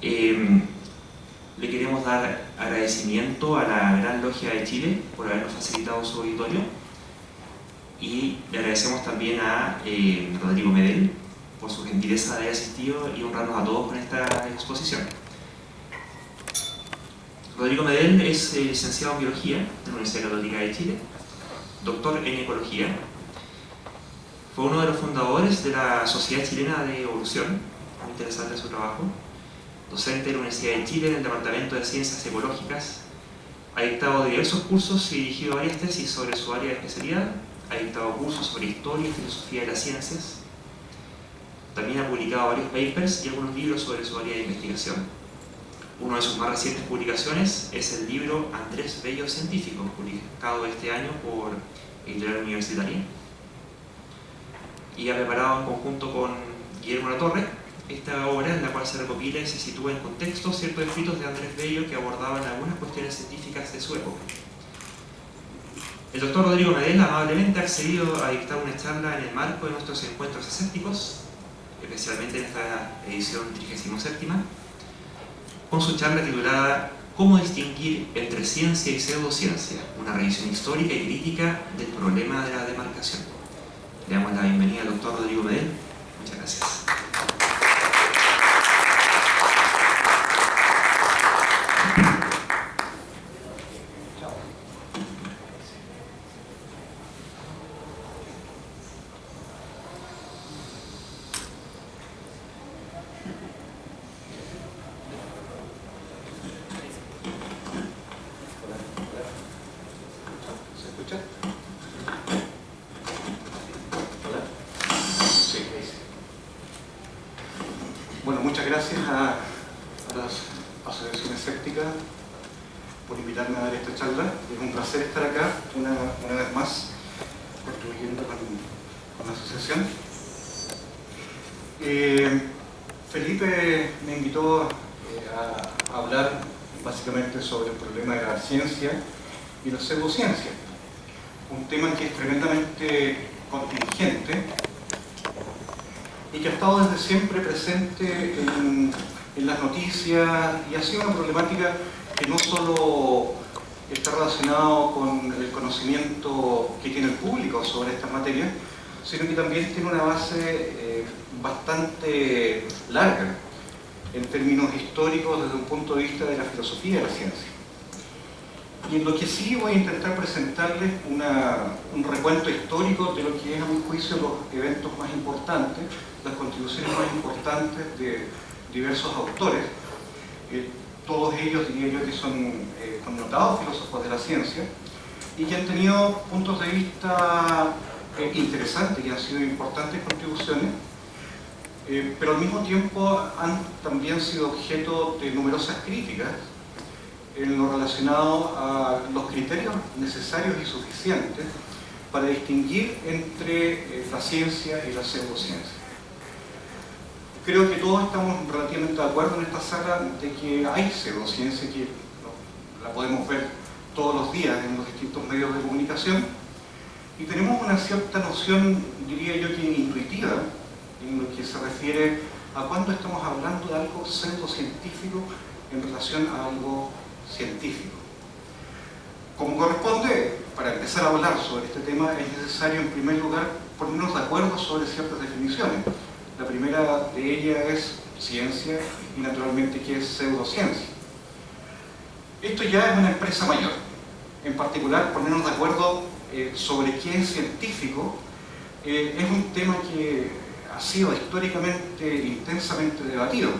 Le queremos dar agradecimiento a la Gran Logia de Chile por habernos facilitado su auditorio, y le agradecemos también a Rodrigo Medel por su gentileza de haber asistido y honrarnos a todos con esta exposición. Rodrigo Medel es licenciado en Biología de la Universidad Católica de Chile, doctor en Ecología. Fue uno de los fundadores de la Sociedad Chilena de Evolución, muy interesante su trabajo. Docente de la Universidad de Chile en el Departamento de Ciencias Ecológicas. Ha dictado diversos cursos y dirigido varias tesis sobre su área de especialidad. Ha dictado cursos sobre historia y filosofía de las ciencias. También ha publicado varios papers y algunos libros sobre su área de investigación. Una de sus más recientes publicaciones es el libro Andrés Bello Científico, publicado este año por Editorial Universitaria. Y ha preparado en conjunto con Guillermo Latorre esta obra, en la cual se recopila y se sitúa en contexto ciertos escritos de Andrés Bello que abordaban algunas cuestiones científicas de su época. El doctor Rodrigo Medel amablemente ha accedido a dictar una charla en el marco de nuestros encuentros escépticos, especialmente en esta edición 37ª, con su charla titulada ¿Cómo distinguir entre ciencia y pseudociencia? Una revisión histórica y crítica del problema de la demarcación. Le damos la bienvenida al doctor Rodrigo Medel. Muchas gracias. Gracias a las asociaciones escépticas por invitarme a dar esta charla. Es un placer estar acá una vez más contribuyendo con la asociación. Felipe me invitó a hablar básicamente sobre el problema de la ciencia y la pseudociencia, un tema que es tremendamente contingente y que ha estado desde siempre presente en las noticias, y ha sido una problemática que no solo está relacionado con el conocimiento que tiene el público sobre estas materias, sino que también tiene una base bastante larga en términos históricos desde un punto de vista de la filosofía de la ciencia. Y en lo que sí voy a intentar presentarles un recuento histórico de lo que es, a mi juicio, los eventos más importantes, las contribuciones más importantes de diversos autores, todos ellos diría yo que son connotados filósofos de la ciencia y que han tenido puntos de vista interesantes y han sido importantes contribuciones, pero al mismo tiempo han también sido objeto de numerosas críticas en lo relacionado a los criterios necesarios y suficientes para distinguir entre la ciencia y la pseudociencia. Creo que todos estamos relativamente de acuerdo en esta sala de que hay pseudociencia, que la podemos ver todos los días en los distintos medios de comunicación, y tenemos una cierta noción, diría yo que intuitiva, en lo que se refiere a cuándo estamos hablando de algo pseudocientífico en relación a algo científico. Como corresponde, para empezar a hablar sobre este tema es necesario en primer lugar ponernos de acuerdo sobre ciertas definiciones. La primera de ellas es ciencia y naturalmente qué es pseudociencia. Esto ya es una empresa mayor. En particular, ponernos de acuerdo sobre qué es científico es un tema que ha sido históricamente intensamente debatido.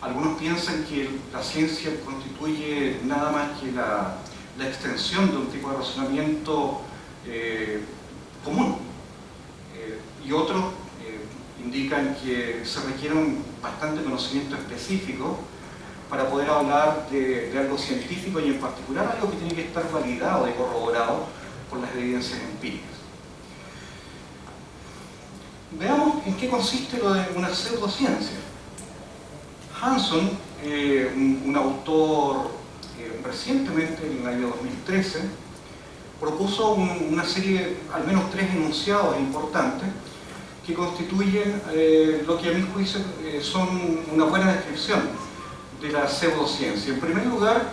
Algunos piensan que la ciencia constituye nada más que la extensión de un tipo de razonamiento común, y otros indican que se requiere un bastante conocimiento específico para poder hablar de algo científico, y en particular algo que tiene que estar validado y corroborado por las evidencias empíricas. Veamos en qué consiste lo de una pseudociencia. Hanson, un autor recientemente, en el año 2013, propuso una serie, al menos 3 enunciados importantes, que constituyen lo que a mi juicio son una buena descripción de la pseudociencia. En primer lugar,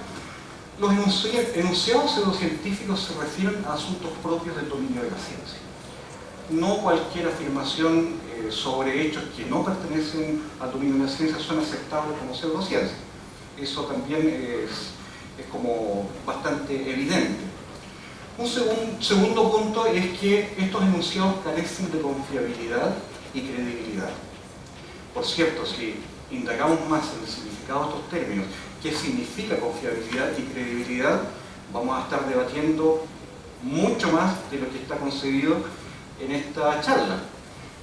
los enunciados pseudocientíficos se refieren a asuntos propios del dominio de la ciencia. No cualquier afirmación sobre hechos que no pertenecen al dominio de la ciencia son aceptables como pseudociencia. Eso también es como bastante evidente. Un segundo punto es que estos enunciados carecen de confiabilidad y credibilidad. Por cierto, si indagamos más en el significado de estos términos, qué significa confiabilidad y credibilidad, vamos a estar debatiendo mucho más de lo que está concebido en esta charla.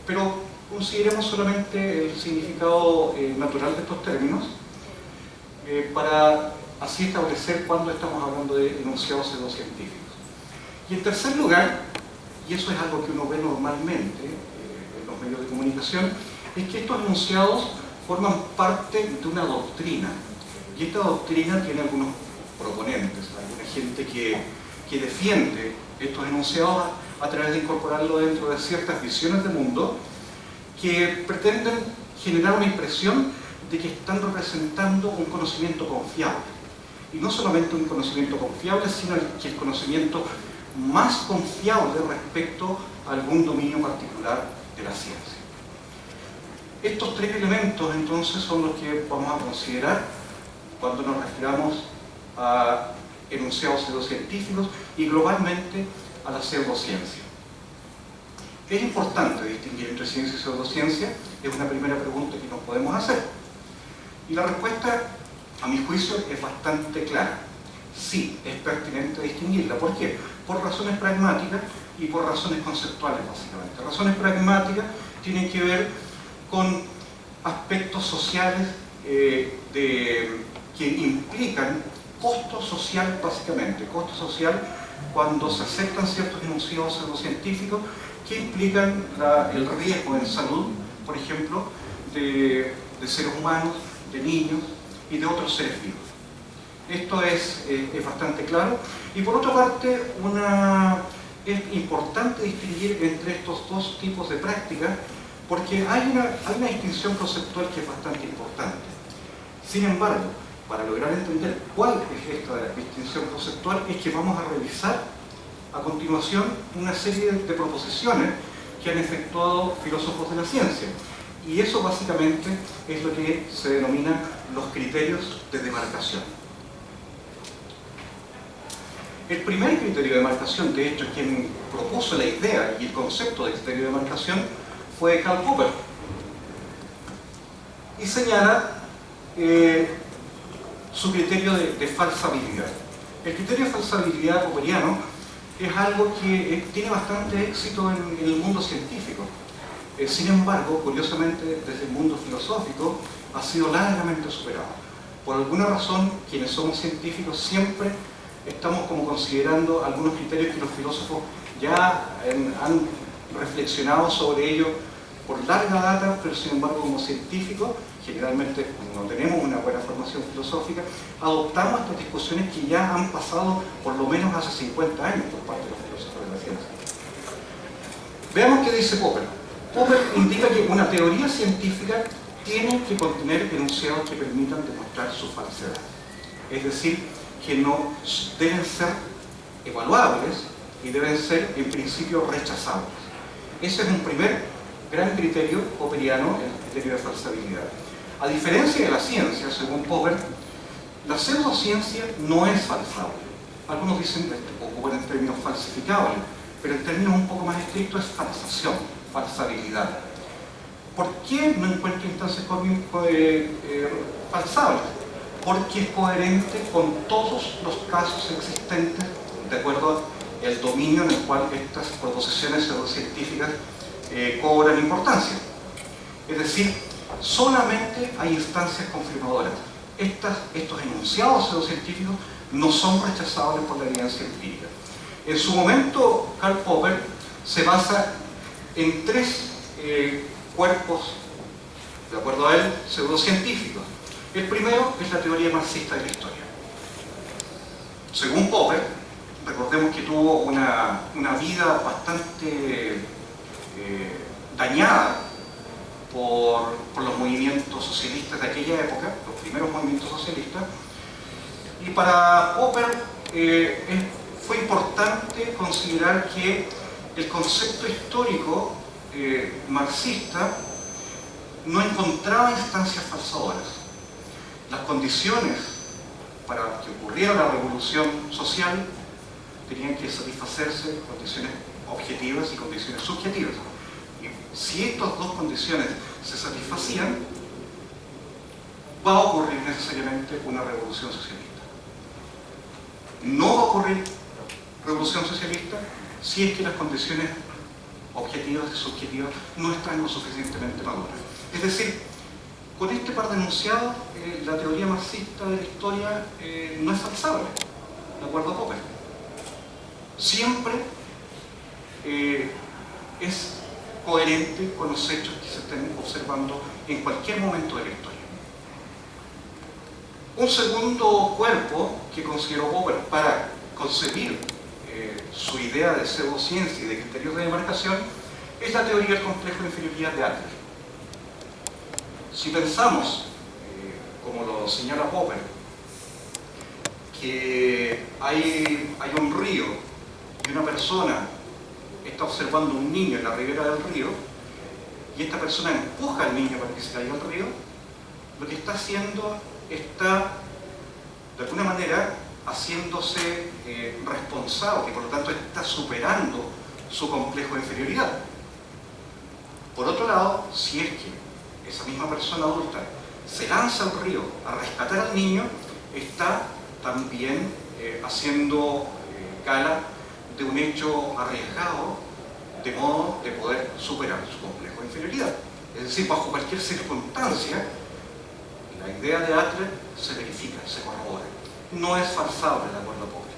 Pero consideremos solamente el significado natural de estos términos para así establecer cuándo estamos hablando de enunciados pseudocientíficos. Y en tercer lugar, y eso es algo que uno ve normalmente en los medios de comunicación, es que estos enunciados forman parte de una doctrina. Y esta doctrina tiene algunos proponentes, alguna gente que defiende estos enunciados a través de incorporarlo dentro de ciertas visiones de mundo que pretenden generar una impresión de que están representando un conocimiento confiable. Y no solamente un conocimiento confiable, sino que el conocimiento más confiable respecto a algún dominio particular de la ciencia. Estos tres elementos entonces son los que vamos a considerar cuando nos refiramos a enunciados pseudocientíficos y globalmente a la pseudociencia. ¿Es importante distinguir entre ciencia y pseudociencia? Es una primera pregunta que nos podemos hacer. Y la respuesta, a mi juicio, es bastante clara. Sí, es pertinente distinguirla. ¿Por qué? Por razones pragmáticas y por razones conceptuales, básicamente. Razones pragmáticas tienen que ver con aspectos sociales que implican costo social, básicamente. Costo social cuando se aceptan ciertos enunciados pseudocientíficos que implican el riesgo en salud, por ejemplo, de seres humanos, de niños y de otros seres vivos. Esto es bastante claro. Y por otra parte, es importante distinguir entre estos dos tipos de prácticas porque hay una distinción conceptual que es bastante importante. Sin embargo, para lograr entender cuál es esta distinción conceptual, es que vamos a revisar a continuación una serie de proposiciones que han efectuado filósofos de la ciencia. Y eso básicamente es lo que se denomina los criterios de demarcación. El primer criterio de demarcación, de hecho, quien propuso la idea y el concepto de criterio de demarcación fue Karl Popper. Y señala su criterio de falsabilidad. El criterio de falsabilidad popperiano es algo que tiene bastante éxito en el mundo científico. Sin embargo, curiosamente, desde el mundo filosófico ha sido largamente superado. Por alguna razón, quienes somos científicos siempre estamos como considerando algunos criterios que los filósofos ya han reflexionado sobre ello por larga data, pero sin embargo como científicos, generalmente no tenemos una buena formación filosófica, adoptamos estas discusiones que ya han pasado por lo menos hace 50 años por parte de los filósofos de la ciencia. Veamos qué dice Popper. Popper indica que una teoría científica tiene que contener enunciados que permitan demostrar su falsedad. Es decir, que no deben ser evaluables y deben ser en principio rechazables. Ese es un primer gran criterio popperiano, el criterio de falsabilidad. A diferencia de la ciencia, según Popper, la pseudociencia no es falsable. Algunos dicen, ocupan el término falsificable, pero el término un poco más estricto es falsación, falsabilidad. ¿Por qué no encuentro instancias falsables? Porque es coherente con todos los casos existentes de acuerdo al dominio en el cual estas proposiciones pseudocientíficas cobran importancia. Es decir, solamente hay instancias confirmadoras. Estos enunciados pseudocientíficos no son rechazables por la evidencia empírica. En su momento, Karl Popper se basa en tres cuerpos, de acuerdo a él, pseudocientíficos. El primero es la teoría marxista de la historia. Según Popper, recordemos que tuvo una vida bastante dañada por los movimientos socialistas de aquella época, los primeros movimientos socialistas. Y para Popper fue importante considerar que el concepto histórico marxista no encontraba instancias falsadoras. Las condiciones para que ocurriera la revolución social tenían que satisfacerse condiciones objetivas y condiciones subjetivas. Y si estas dos condiciones se satisfacían, va a ocurrir necesariamente una revolución socialista. No va a ocurrir revolución socialista si es que las condiciones objetivas y subjetivas no están lo suficientemente maduras. Es decir, con este par de enunciados, la teoría marxista de la historia no es falsable, de acuerdo a Popper. Siempre es coherente con los hechos que se estén observando en cualquier momento de la historia. Un segundo cuerpo que consideró Popper para concebir su idea de pseudociencia y de criterios de demarcación es la teoría del complejo de inferioridad de Adler. Si pensamos, como lo señala Popper, que hay un río y una persona está observando un niño en la ribera del río y esta persona empuja al niño para que se caiga al río, lo que está haciendo está, de alguna manera, haciéndose responsable y por lo tanto está superando su complejo de inferioridad. Por otro lado, si es que esa misma persona adulta se lanza al río a rescatar al niño, está también haciendo gala de un hecho arriesgado de modo de poder superar su complejo de inferioridad. Es decir, bajo cualquier circunstancia, la idea de Adler se verifica, se corrobora. No es falsable, de acuerdo a Popper.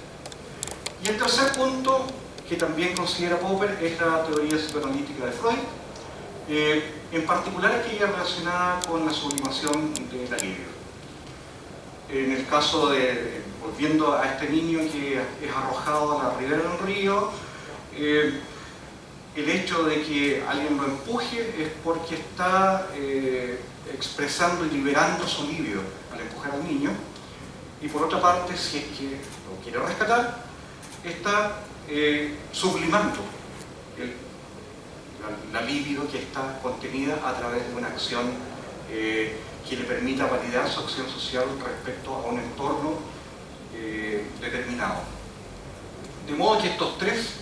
Y el tercer punto que también considera Popper es la teoría psicoanalítica de Freud, en particular aquella relacionada con la sublimación del alivio. En el caso de, volviendo a este niño que es arrojado a la ribera de un río, el hecho de que alguien lo empuje es porque está expresando y liberando su alivio al empujar al niño, y por otra parte, si es que lo quiere rescatar, está sublimando la libido que está contenida a través de una acción que le permita validar su acción social respecto a un entorno determinado. De modo que estos tres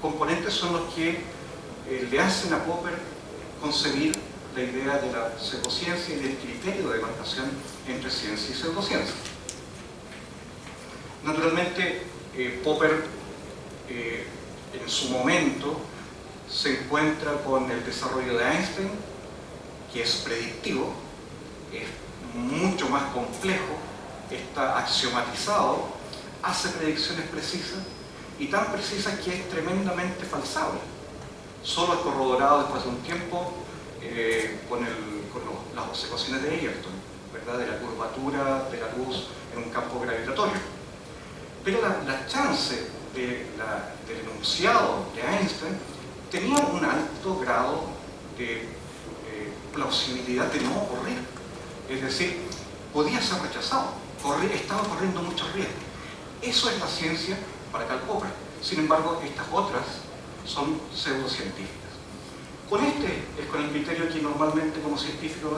componentes son los que le hacen a Popper concebir la idea de la pseudociencia y del criterio de demarcación entre ciencia y pseudociencia. Naturalmente, Popper en su momento se encuentra con el desarrollo de Einstein, que es predictivo, es mucho más complejo, está axiomatizado, hace predicciones precisas y tan precisas que es tremendamente falsable. Solo es corroborado después de un tiempo con las ecuaciones de Egerton, ¿verdad? De la curvatura de la luz en un campo gravitatorio. Pero la chance del enunciado de Einstein tenía un alto grado de plausibilidad de no ocurrir. Es decir, podía ser rechazado, estaba corriendo muchos riesgos. Eso es la ciencia para Karl Popper. Sin embargo, estas otras son pseudocientíficas. Con el criterio que normalmente como científicos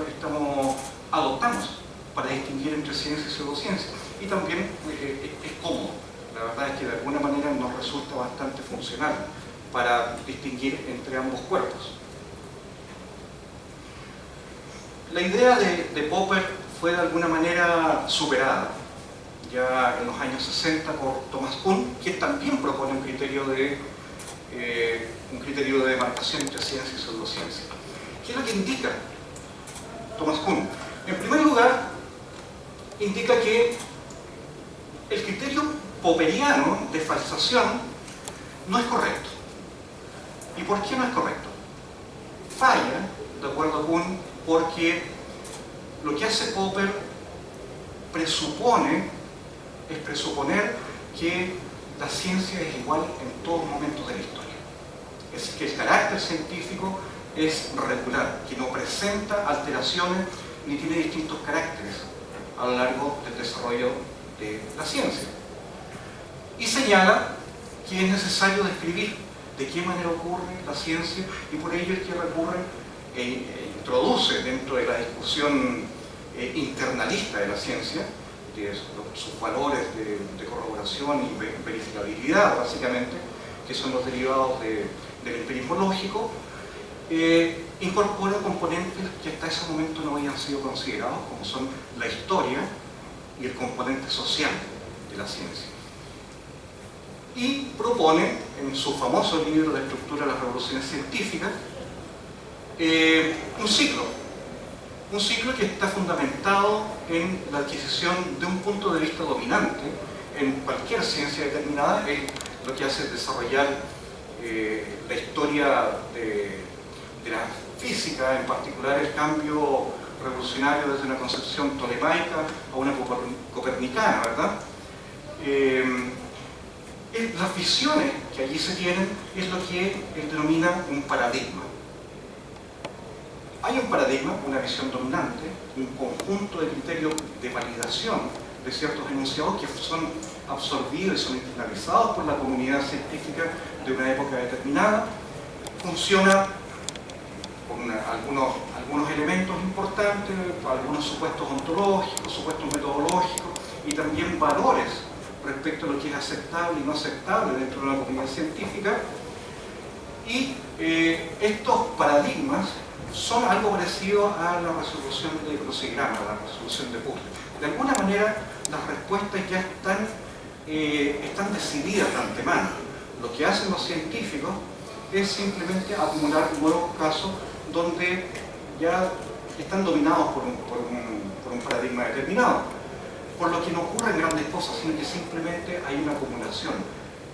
adoptamos para distinguir entre ciencia y pseudociencia. Y también es cómodo. La verdad es que de alguna manera nos resulta bastante funcional para distinguir entre ambos cuerpos. La idea de Popper fue de alguna manera superada ya en los años 60 por Thomas Kuhn, que también propone un criterio de demarcación entre ciencia y pseudociencia. ¿Qué es lo que indica Thomas Kuhn? En primer lugar, indica que el criterio popperiano de falsación no es correcto. ¿Y por qué no es correcto? Falla, de acuerdo a Kuhn, porque lo que hace Popper es presuponer que la ciencia es igual en todos los momentos de la historia. Es que el carácter científico es regular, que no presenta alteraciones ni tiene distintos caracteres a lo largo del desarrollo de la ciencia. Y señala que es necesario describir de qué manera ocurre la ciencia, y por ello es que recurre e introduce dentro de la discusión internalista de la ciencia, de sus valores de corroboración y verificabilidad, básicamente, que son los derivados del empirismo lógico, incorpora componentes que hasta ese momento no habían sido considerados, como son la historia y el componente social de la ciencia. Y propone, en su famoso libro de estructura de las revoluciones científicas, un ciclo que está fundamentado en la adquisición de un punto de vista dominante en cualquier ciencia determinada. Lo que hace es desarrollar la historia de la física, en particular el cambio revolucionario desde una concepción tolemaica a una copernicana, ¿verdad? Las visiones que allí se tienen es lo que él denomina un paradigma. Hay un paradigma, una visión dominante, un conjunto de criterios de validación de ciertos enunciados que son absorbidos y son internalizados por la comunidad científica de una época determinada. Funciona con algunos elementos importantes, algunos supuestos ontológicos, supuestos metodológicos y también valores respecto a lo que es aceptable y no aceptable dentro de una comunidad científica. Y estos paradigmas son algo parecido a la resolución de crucigrama, a la resolución de puzzle. De alguna manera, las respuestas ya están decididas de antemano. Lo que hacen los científicos es simplemente acumular nuevos casos donde ya están dominados por un paradigma determinado. Por lo que no ocurren grandes cosas, sino que simplemente hay una acumulación.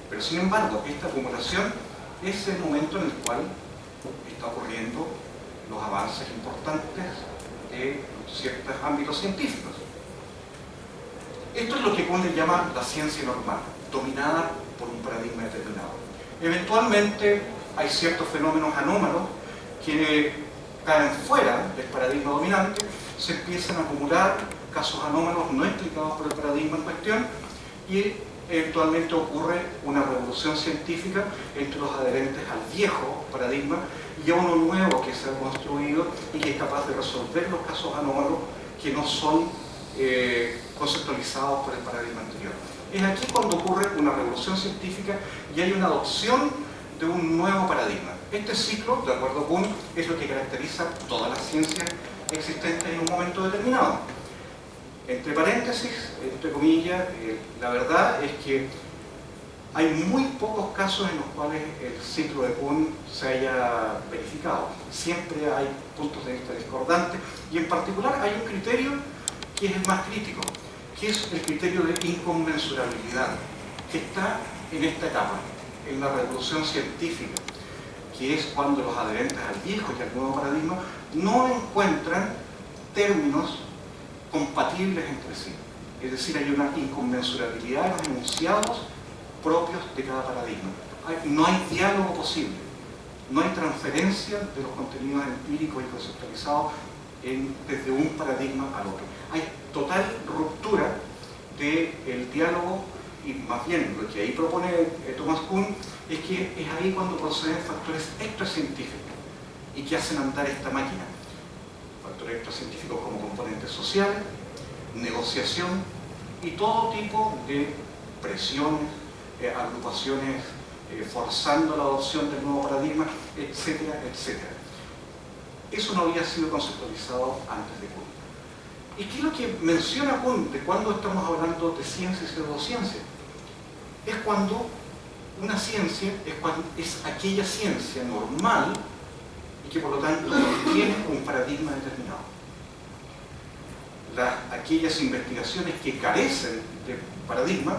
Pero sin embargo, esta acumulación es el momento en el cual está ocurriendo los avances importantes de ciertos ámbitos científicos. Esto es lo que Kuhn le llama la ciencia normal, dominada por un paradigma determinado. Eventualmente hay ciertos fenómenos anómalos que caen fuera del paradigma dominante, se empiezan a acumular casos anómalos no explicados por el paradigma en cuestión, y eventualmente ocurre una revolución científica entre los adherentes al viejo paradigma y a uno nuevo que se ha construido y que es capaz de resolver los casos anómalos que no son conceptualizados por el paradigma anterior. Es aquí cuando ocurre una revolución científica y hay una adopción de un nuevo paradigma. Este ciclo, de acuerdo con Kuhn, es lo que caracteriza todas las ciencias existentes en un momento determinado. Entre paréntesis, entre comillas, la verdad es que hay muy pocos casos en los cuales el ciclo de Kuhn se haya verificado. Siempre hay puntos de vista discordantes y en particular hay un criterio que es el más crítico, que es el criterio de inconmensurabilidad, que está en esta etapa, en la revolución científica, que es cuando los adherentes al viejo y al nuevo paradigma no encuentran términos compatibles entre sí. Es decir, hay una inconmensurabilidad de los enunciados propios de cada paradigma. No hay diálogo posible, no hay transferencia de los contenidos empíricos y conceptualizados desde un paradigma al otro. Hay total ruptura del diálogo y más bien lo que ahí propone Thomas Kuhn es que es ahí cuando proceden factores extracientíficos y que hacen andar esta máquina. Factores extracientíficos como componentes sociales, negociación y todo tipo de presiones, agrupaciones forzando la adopción del nuevo paradigma, etcétera, etcétera. Eso no había sido conceptualizado antes de Kuhn. ¿Y qué es lo que menciona Kuhn de cuando estamos hablando de ciencia y pseudociencia? Es cuando una ciencia es aquella ciencia normal y que por lo tanto tiene un paradigma determinado. Aquellas investigaciones que carecen de paradigma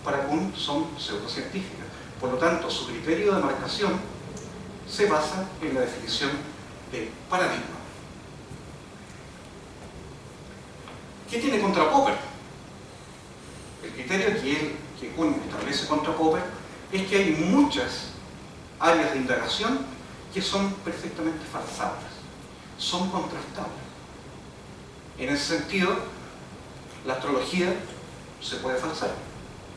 para Kuhn son pseudocientíficas. Por lo tanto, su criterio de marcación se basa en la definición de paradigma. ¿Qué tiene contra Popper? El criterio que Kuhn establece contra Popper es que hay muchas áreas de indagación que son perfectamente falsables, son contrastables. En ese sentido, la astrología se puede falsar,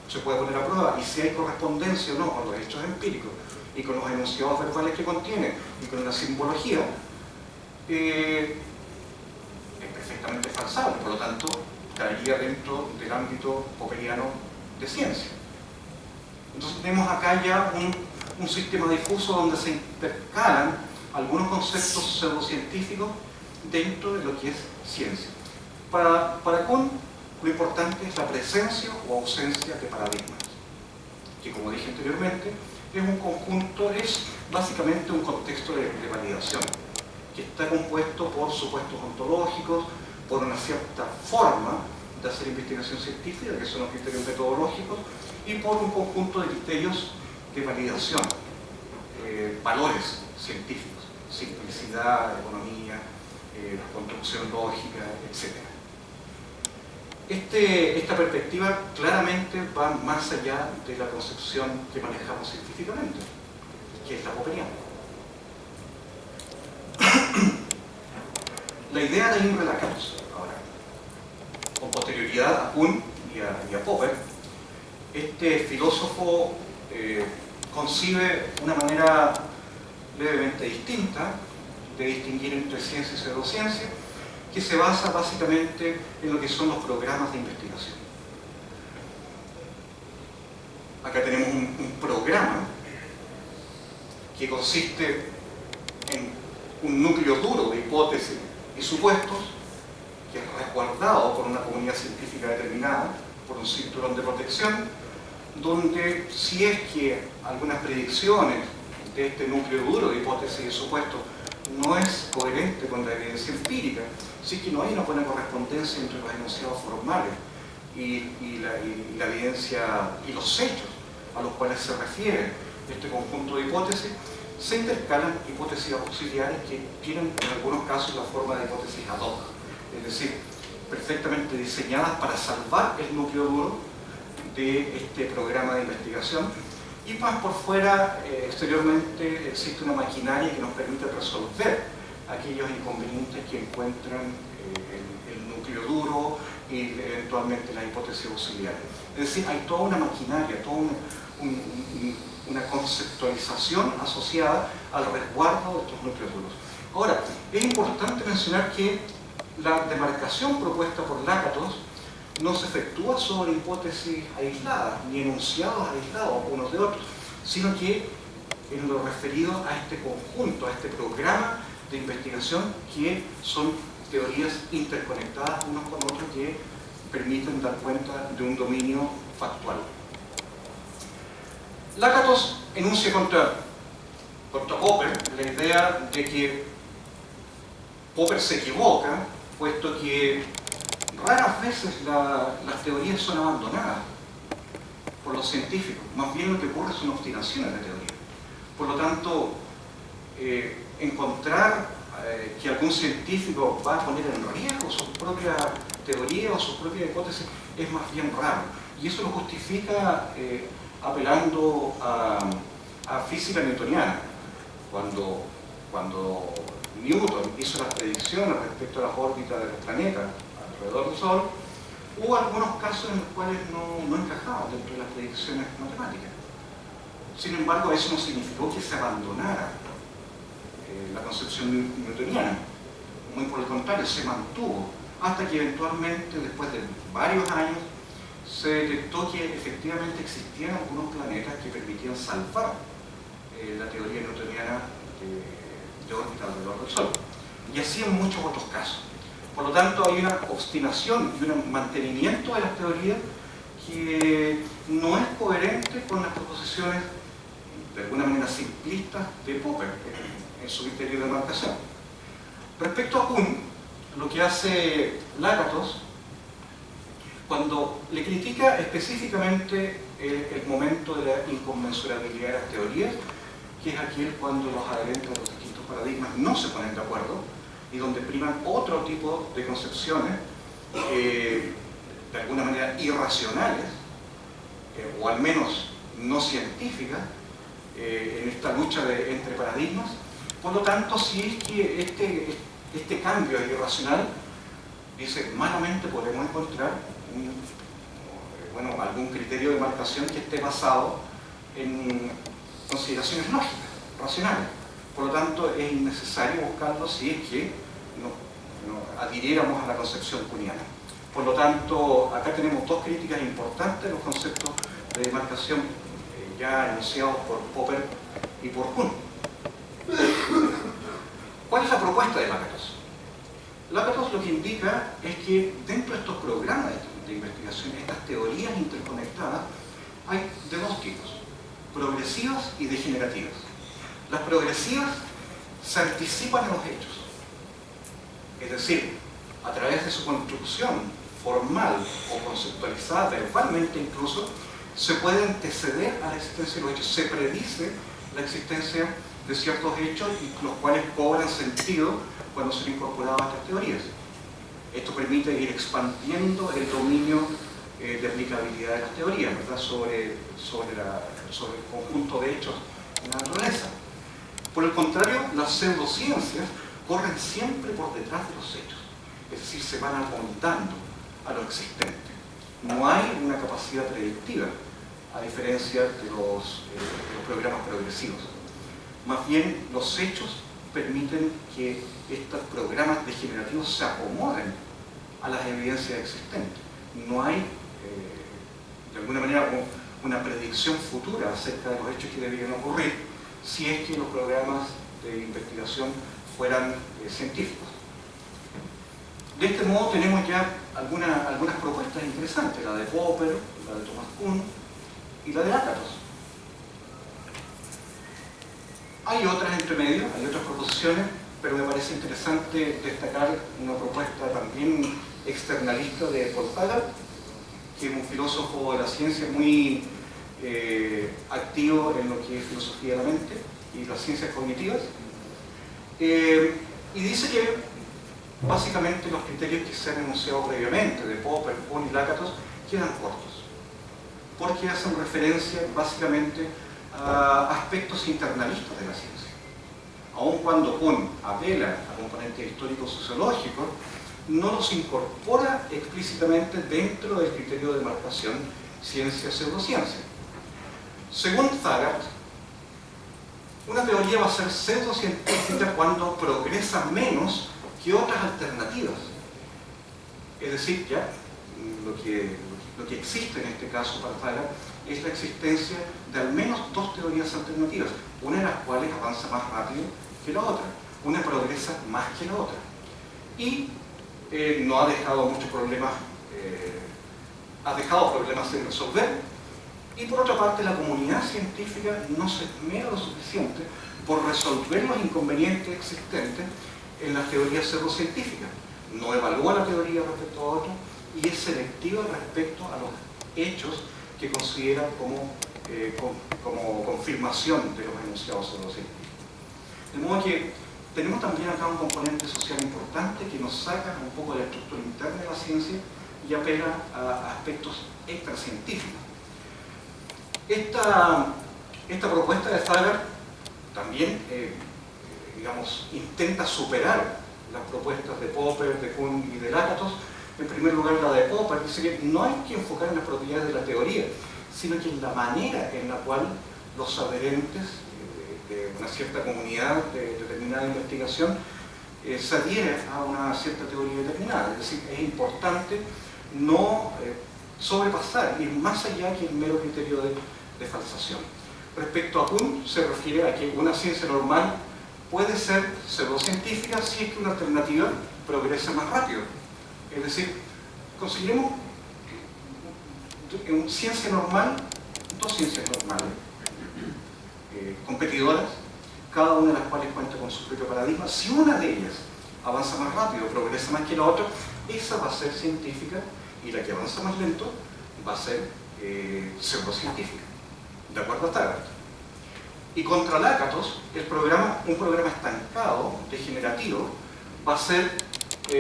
se puede poner a prueba, y si hay correspondencia o no con los hechos empíricos y con los enunciados verbales que contiene y con la simbología, es perfectamente falsable, por lo tanto caería dentro del ámbito popperiano de ciencia. Entonces tenemos acá ya un sistema difuso donde se intercalan algunos conceptos pseudocientíficos dentro de lo que es ciencia. Para Kuhn, lo importante es la presencia o ausencia de paradigmas, que, como dije anteriormente, es un conjunto, es básicamente un contexto de validación, que está compuesto por supuestos ontológicos, por una cierta forma de hacer investigación científica, que son los criterios metodológicos, y por un conjunto de criterios de validación, valores científicos, simplicidad, economía, construcción lógica, etc. Esta perspectiva claramente va más allá de la concepción que manejamos científicamente, que es la popperiana. La idea de Imre Lakatos, ahora, con posterioridad a Kuhn y a Popper, este filósofo concibe una manera levemente distinta de distinguir entre ciencia y pseudociencia, que se basa básicamente en lo que son los programas de investigación. Acá tenemos un programa que consiste en un núcleo duro de hipótesis y supuestos, que es resguardado por una comunidad científica determinada, por un cinturón de protección, donde si es que algunas predicciones de este núcleo duro de hipótesis y supuestos no es coherente con la evidencia empírica, si es que no hay una buena correspondencia entre los enunciados formales y la evidencia y los hechos a los cuales se refiere este conjunto de hipótesis, se intercalan hipótesis auxiliares que tienen en algunos casos la forma de hipótesis ad hoc, es decir, perfectamente diseñadas para salvar el núcleo duro de este programa de investigación, y más por fuera, exteriormente, existe una maquinaria que nos permite resolver aquellos inconvenientes que encuentran el núcleo duro y eventualmente las hipótesis auxiliares. Es decir, hay toda una maquinaria, toda una conceptualización asociada al resguardo de estos núcleos duros. Ahora, es importante mencionar que la demarcación propuesta por Lakatos no se efectúa sobre hipótesis aisladas, ni enunciados aislados unos de otros, sino que en lo referido a este conjunto, a este programa de investigación, que son teorías interconectadas unos con otros que permiten dar cuenta de un dominio factual. Lakatos enuncia contra Popper la idea de que Popper se equivoca, puesto que raras veces las teorías son abandonadas por los científicos. Más bien lo que ocurre son obstinaciones de teoría. Por lo tanto, encontrar que algún científico va a poner en riesgo su propia teoría o su propia hipótesis es más bien raro. Y eso lo justifica apelando a física newtoniana. Cuando Newton hizo las predicciones respecto a las órbitas de los planetas alrededor del Sol, hubo algunos casos en los cuales no encajaban dentro de las predicciones matemáticas. Sin embargo, eso no significó que se abandonara la concepción newtoniana. Muy por el contrario, se mantuvo hasta que eventualmente, después de varios años, se detectó que efectivamente existían algunos planetas que permitían salvar la teoría newtoniana de órbita alrededor del Sol. Y así en muchos otros casos. Por lo tanto, hay una obstinación y un mantenimiento de las teorías que no es coherente con las proposiciones, de alguna manera simplistas, de Popper en su criterio de demarcación. Respecto a Kuhn, lo que hace Lakatos, cuando le critica específicamente el momento de la inconmensurabilidad de las teorías, que es aquel cuando los adherentes de los distintos paradigmas no se ponen de acuerdo y donde priman otro tipo de concepciones de alguna manera irracionales o al menos no científicas en esta lucha entre paradigmas, Por lo tanto, si es que este cambio es irracional, dice, malamente podemos encontrar algún criterio de marcación que esté basado en consideraciones lógicas, racionales. Por lo tanto, es innecesario buscarlo si es que no adhiriéramos a la concepción kuhniana. Por lo tanto, acá tenemos dos críticas importantes de los conceptos de demarcación ya enunciados por Popper y por Kuhn. ¿Cuál es la propuesta de Lakatos? Lakatos lo que indica es que dentro de estos programas de investigación, estas teorías interconectadas, hay de dos tipos, progresivas y degenerativas. Las progresivas se anticipan a los hechos, es decir, a través de su construcción formal o conceptualizada verbalmente incluso, se puede anteceder a la existencia de los hechos, se predice la existencia de ciertos hechos y los cuales cobran sentido cuando son incorporados a estas teorías. Esto permite ir expandiendo el dominio de aplicabilidad de las teorías, ¿verdad? sobre el conjunto de hechos en la naturaleza. Por el contrario, las pseudociencias corren siempre por detrás de los hechos, es decir, se van amoldando a lo existente. No hay una capacidad predictiva, a diferencia de los programas progresivos. Más bien, los hechos permiten que estos programas degenerativos se acomoden a las evidencias existentes. No hay, de alguna manera, una predicción futura acerca de los hechos que deberían ocurrir si es que los programas de investigación fueran científicos. De este modo tenemos ya algunas propuestas interesantes, la de Popper, la de Thomas Kuhn y la de Lakatos. Hay otras entre medio, hay otras proposiciones, pero me parece interesante destacar una propuesta también externalista de Paul Haggard, que es un filósofo de la ciencia muy activo en lo que es filosofía de la mente y las ciencias cognitivas, y dice que básicamente los criterios que se han enunciado previamente de Popper, Kuhn y Lakatos quedan cortos, porque hacen referencia básicamente a aspectos internalistas de la ciencia. Aun cuando Kuhn apela a componentes histórico-sociológicos, no los incorpora explícitamente dentro del criterio de demarcación ciencia-pseudociencia. Según Haggard, una teoría va a ser pseudocientífica cuando progresa menos que otras alternativas. Es decir, ya lo que existe en este caso para Haggard es la existencia de al menos dos teorías alternativas, una de las cuales avanza más rápido que la otra, una progresa más que la otra. Y no ha dejado muchos problemas, ha dejado problemas sin resolver. Y por otra parte, la comunidad científica no se esmera lo suficiente por resolver los inconvenientes existentes en las teorías pseudocientíficas. No evalúa la teoría respecto a otra y es selectiva respecto a los hechos que considera como confirmación de los enunciados pseudocientíficos. De modo que tenemos también acá un componente social importante que nos saca un poco de la estructura interna de la ciencia y apela a aspectos extracientíficos. Esta propuesta de Haggard también intenta superar las propuestas de Popper, de Kuhn y de Lakatos. En primer lugar, la de Popper dice que no hay que enfocar en las propiedades de la teoría, sino que en la manera en la cual los adherentes de una cierta comunidad de determinada investigación se adhieren a una cierta teoría determinada. Es decir, es importante no sobrepasar, ir más allá que el mero criterio de falsación. Respecto a Kuhn, se refiere a que una ciencia normal puede ser pseudocientífica si es que una alternativa progresa más rápido. Es decir, conseguiremos en ciencia normal, dos ciencias normales, competidoras, cada una de las cuales cuenta con su propio paradigma. Si una de ellas avanza más rápido, progresa más que la otra, esa va a ser científica y la que avanza más lento va a ser pseudocientífica, de acuerdo a Haggard. Y contra Lakatos, un programa estancado, degenerativo, va a ser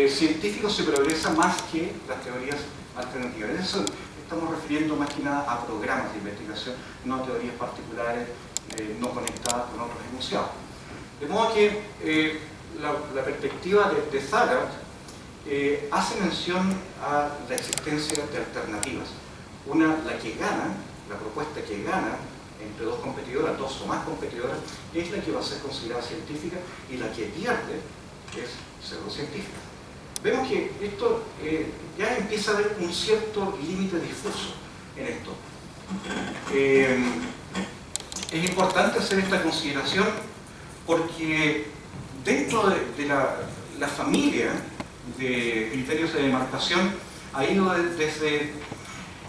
científico si progresa más que las teorías alternativas. En eso estamos refiriendo más que nada a programas de investigación, no a teorías particulares no conectadas con otros enunciados. De modo que la perspectiva de Zagat hace mención a la existencia de alternativas. La que gana, la propuesta que gana entre dos competidoras, dos o más competidoras, es la que va a ser considerada científica, y la que pierde es pseudocientífica. Vemos que esto ya empieza a haber un cierto límite difuso en esto. Es importante hacer esta consideración porque dentro de la familia de criterios de demarcación ha ido desde...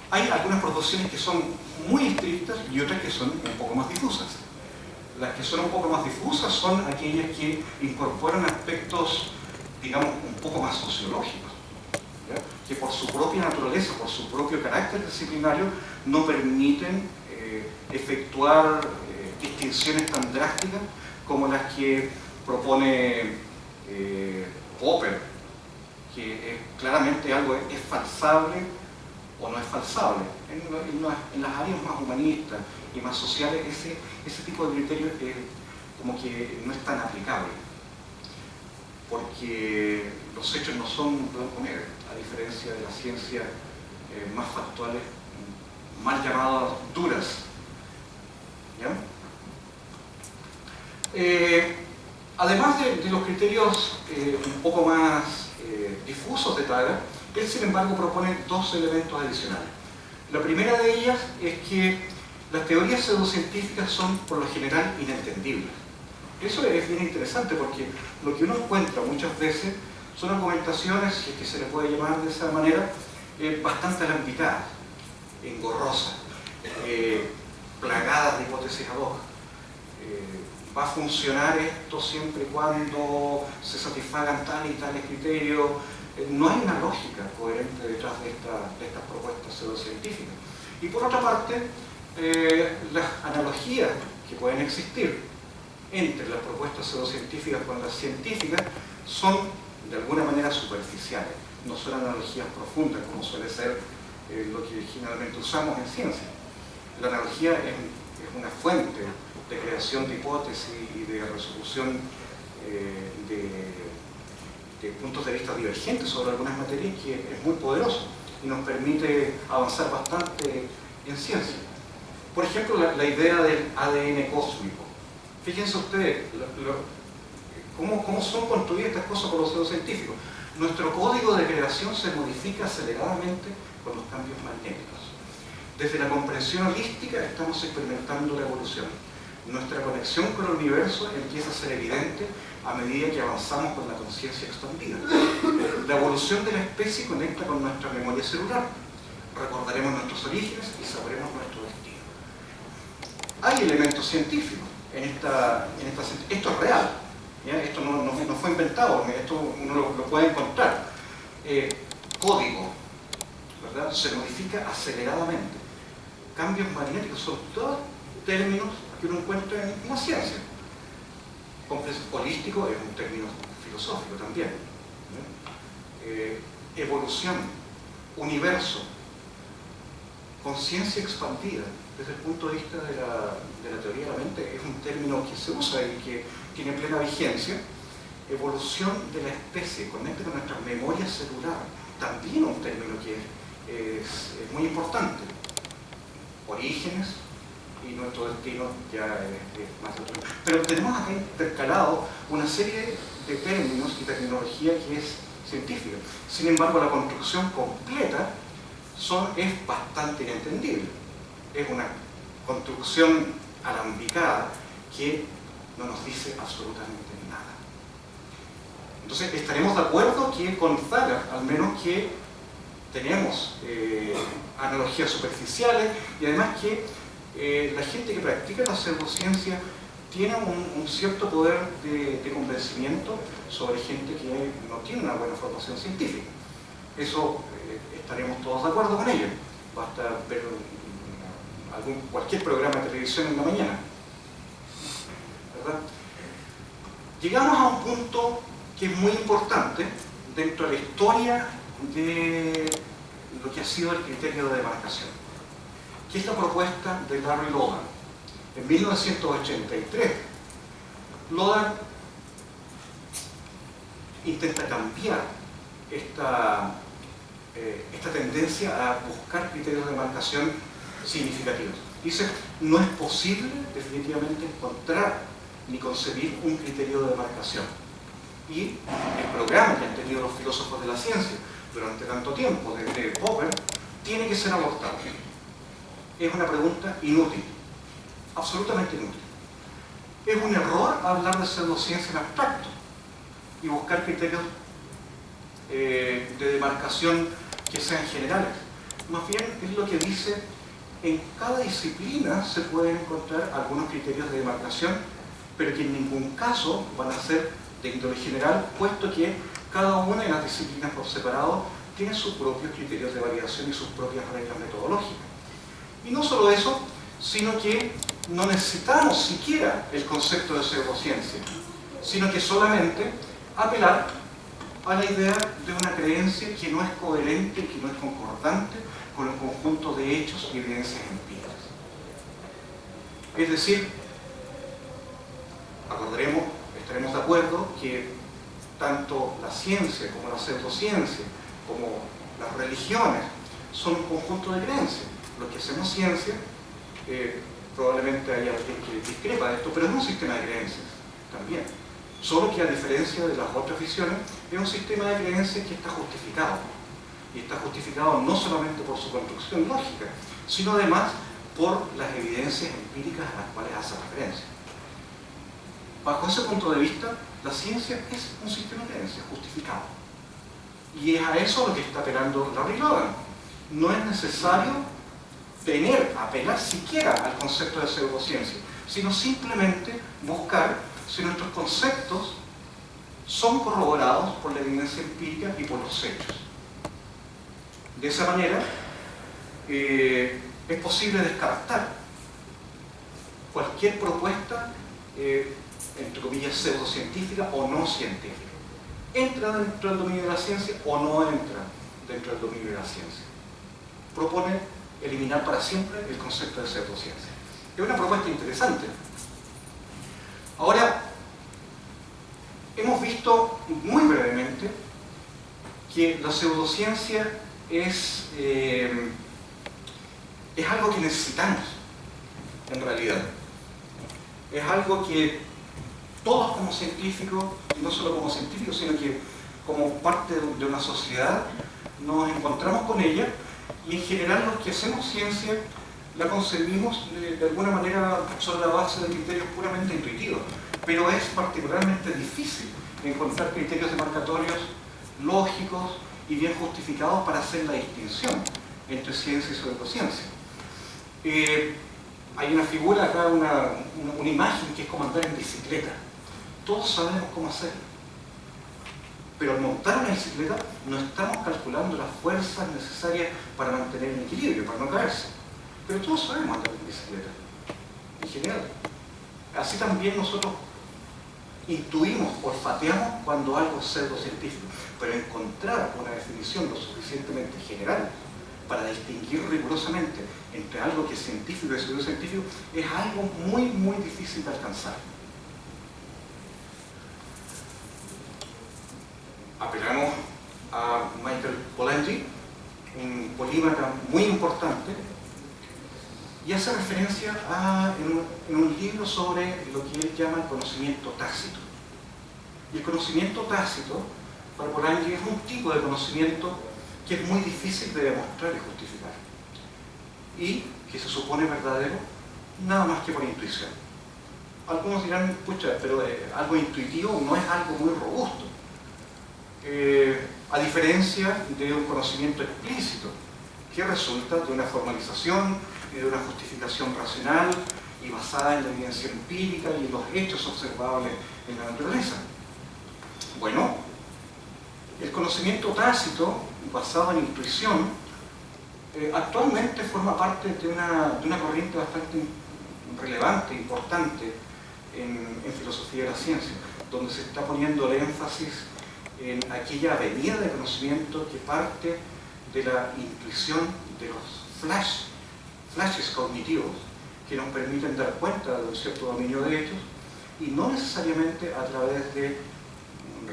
Hay algunas proposiciones que son muy estrictas y otras que son un poco más difusas. Las que son un poco más difusas son aquellas que incorporan aspectos, digamos, un poco más sociológicos, ¿ya? Que por su propia naturaleza, por su propio carácter disciplinario, no permiten efectuar distinciones tan drásticas como las que propone Popper, que claramente algo es falsable o no es falsable. En las áreas más humanistas y más sociales, ese tipo de criterios como que no es tan aplicable, porque los hechos no son blanco-negro, a diferencia de las ciencias más factuales, mal llamadas duras, ¿ya? Además de los criterios un poco más difusos de Taggart, él sin embargo propone dos elementos adicionales. La primera de ellas es que las teorías pseudocientíficas son por lo general inentendibles. Eso es bien interesante porque lo que uno encuentra muchas veces son argumentaciones, si es que se le puede llamar de esa manera, bastante alambicadas, engorrosas, plagadas de hipótesis ad hoc. Va a funcionar esto siempre y cuando se satisfagan tales y tales criterios. No hay una lógica coherente detrás de estas propuestas pseudocientíficas. Y por otra parte, las analogías que pueden existir entre las propuestas pseudocientíficas con las científicas son de alguna manera superficiales, no son analogías profundas como suele ser lo que generalmente usamos en ciencia. La analogía es una fuente de creación de hipótesis y de resolución de puntos de vista divergentes sobre algunas materias, que es muy poderoso y nos permite avanzar bastante en ciencia. Por ejemplo, la idea del ADN cósmico. Fíjense ustedes cómo son construidas estas cosas por los pseudocientíficos. Nuestro código de creación se modifica aceleradamente con los cambios magnéticos. Desde la comprensión holística estamos experimentando la evolución. Nuestra conexión con el universo empieza a ser evidente a medida que avanzamos con la conciencia expandida. La evolución de la especie conecta con nuestra memoria celular. Recordaremos nuestros orígenes y sabremos nuestro destino. Hay elementos científicos en esta esto es real, ¿ya? Esto no fue inventado, esto uno lo puede encontrar. Código, ¿verdad? Se modifica aceleradamente. Cambios magnéticos son todos términos que uno encuentra en la ciencia. Complejo holístico es un término filosófico también, ¿no? Evolución, universo, conciencia expandida, desde el punto de vista de la teoría de la mente, es un término que se usa y que tiene plena vigencia. Evolución de la especie, conecta con nuestra memoria celular, también un término que es muy importante. Orígenes y nuestro destino ya es más otro. Pero tenemos acá intercalado una serie de términos y terminología que es científica. Sin embargo, la construcción completa es bastante inentendible. Es una construcción alambicada que no nos dice absolutamente nada. Entonces, estaremos de acuerdo que con Zagat, al menos que tenemos analogías superficiales y además que la gente que practica la pseudociencia tiene un cierto poder de convencimiento sobre gente que no tiene una buena formación científica. Eso estaremos todos de acuerdo con ello. Basta ver cualquier programa de televisión en la mañana, ¿verdad? Llegamos a un punto que es muy importante dentro de la historia de lo que ha sido el criterio de demarcación, que es la propuesta de Larry Logan. En 1983, Loder intenta cambiar esta tendencia a buscar criterios de demarcación significativos. Dice, no es posible definitivamente encontrar ni concebir un criterio de demarcación. Y el programa que han tenido los filósofos de la ciencia durante tanto tiempo, desde Popper, tiene que ser abortado. Es una pregunta inútil, absolutamente inútil. Es un error hablar de pseudociencia en abstracto y buscar criterios de demarcación que sean generales. Más bien es lo que dice, en cada disciplina se pueden encontrar algunos criterios de demarcación, pero que en ningún caso van a ser de índole general, puesto que cada una de las disciplinas por separado tiene sus propios criterios de variación y sus propias reglas metodológicas. Y no solo eso, sino que no necesitamos siquiera el concepto de pseudociencia, sino que solamente apelar a la idea de una creencia que no es coherente, que no es concordante con el conjunto de hechos y evidencias empíricas. Es decir, estaremos de acuerdo que tanto la ciencia como la pseudociencia, como las religiones, son un conjunto de creencias. Los que hacemos ciencia, probablemente haya alguien que discrepa de esto, pero es un sistema de creencias también. Solo que a diferencia de las otras visiones, es un sistema de creencias que está justificado. Y está justificado no solamente por su construcción lógica, sino además por las evidencias empíricas a las cuales hace referencia. Bajo ese punto de vista, la ciencia es un sistema de creencias justificado. Y es a eso a lo que está apelando Larry Loden. No es necesario apelar siquiera al concepto de pseudociencia, sino simplemente buscar si nuestros conceptos son corroborados por la evidencia empírica y por los hechos. De esa manera, es posible descartar cualquier propuesta, entre comillas, pseudocientífica o no científica. ¿Entra dentro del dominio de la ciencia o no entra dentro del dominio de la ciencia? Propone eliminar para siempre el concepto de pseudociencia. Es una propuesta interesante. Ahora, hemos visto muy brevemente que la pseudociencia es algo que necesitamos, en realidad. Es algo que todos como científicos, y no solo como científicos, sino que como parte de una sociedad, nos encontramos con ella, y en general los que hacemos ciencia la concebimos de alguna manera sobre la base de criterios puramente intuitivos, pero es particularmente difícil encontrar criterios demarcatorios lógicos y bien justificados para hacer la distinción entre ciencia y pseudociencia. Hay una figura acá, una imagen que es como andar en bicicleta. Todos sabemos cómo hacerlo, pero al montar una bicicleta no estamos calculando las fuerzas necesarias para mantener el equilibrio, para no caerse. Pero todos sabemos andar en bicicleta, en general. Así también nosotros intuimos, olfateamos cuando algo es pseudocientífico, pero encontrar una definición lo suficientemente general para distinguir rigurosamente entre algo que es científico y pseudocientífico es algo muy, muy difícil de alcanzar. Apelamos a Michael Polanyi, un polímata muy importante, y hace referencia en un libro sobre lo que él llama el conocimiento tácito. Y el conocimiento tácito, para Polanyi, es un tipo de conocimiento que es muy difícil de demostrar y justificar, y que se supone verdadero nada más que por intuición. Algunos dirán, pucha, pero algo intuitivo no es algo muy robusto, a diferencia de un conocimiento explícito que resulta de una formalización y de una justificación racional y basada en la evidencia empírica y en los hechos observables en la naturaleza. Bueno, el conocimiento tácito basado en intuición actualmente forma parte de una corriente bastante relevante, importante en filosofía de la ciencia, donde se está poniendo el énfasis en aquella avenida de conocimiento que parte de la intuición, de los flashes cognitivos que nos permiten dar cuenta de un cierto dominio de hechos, y no necesariamente a través de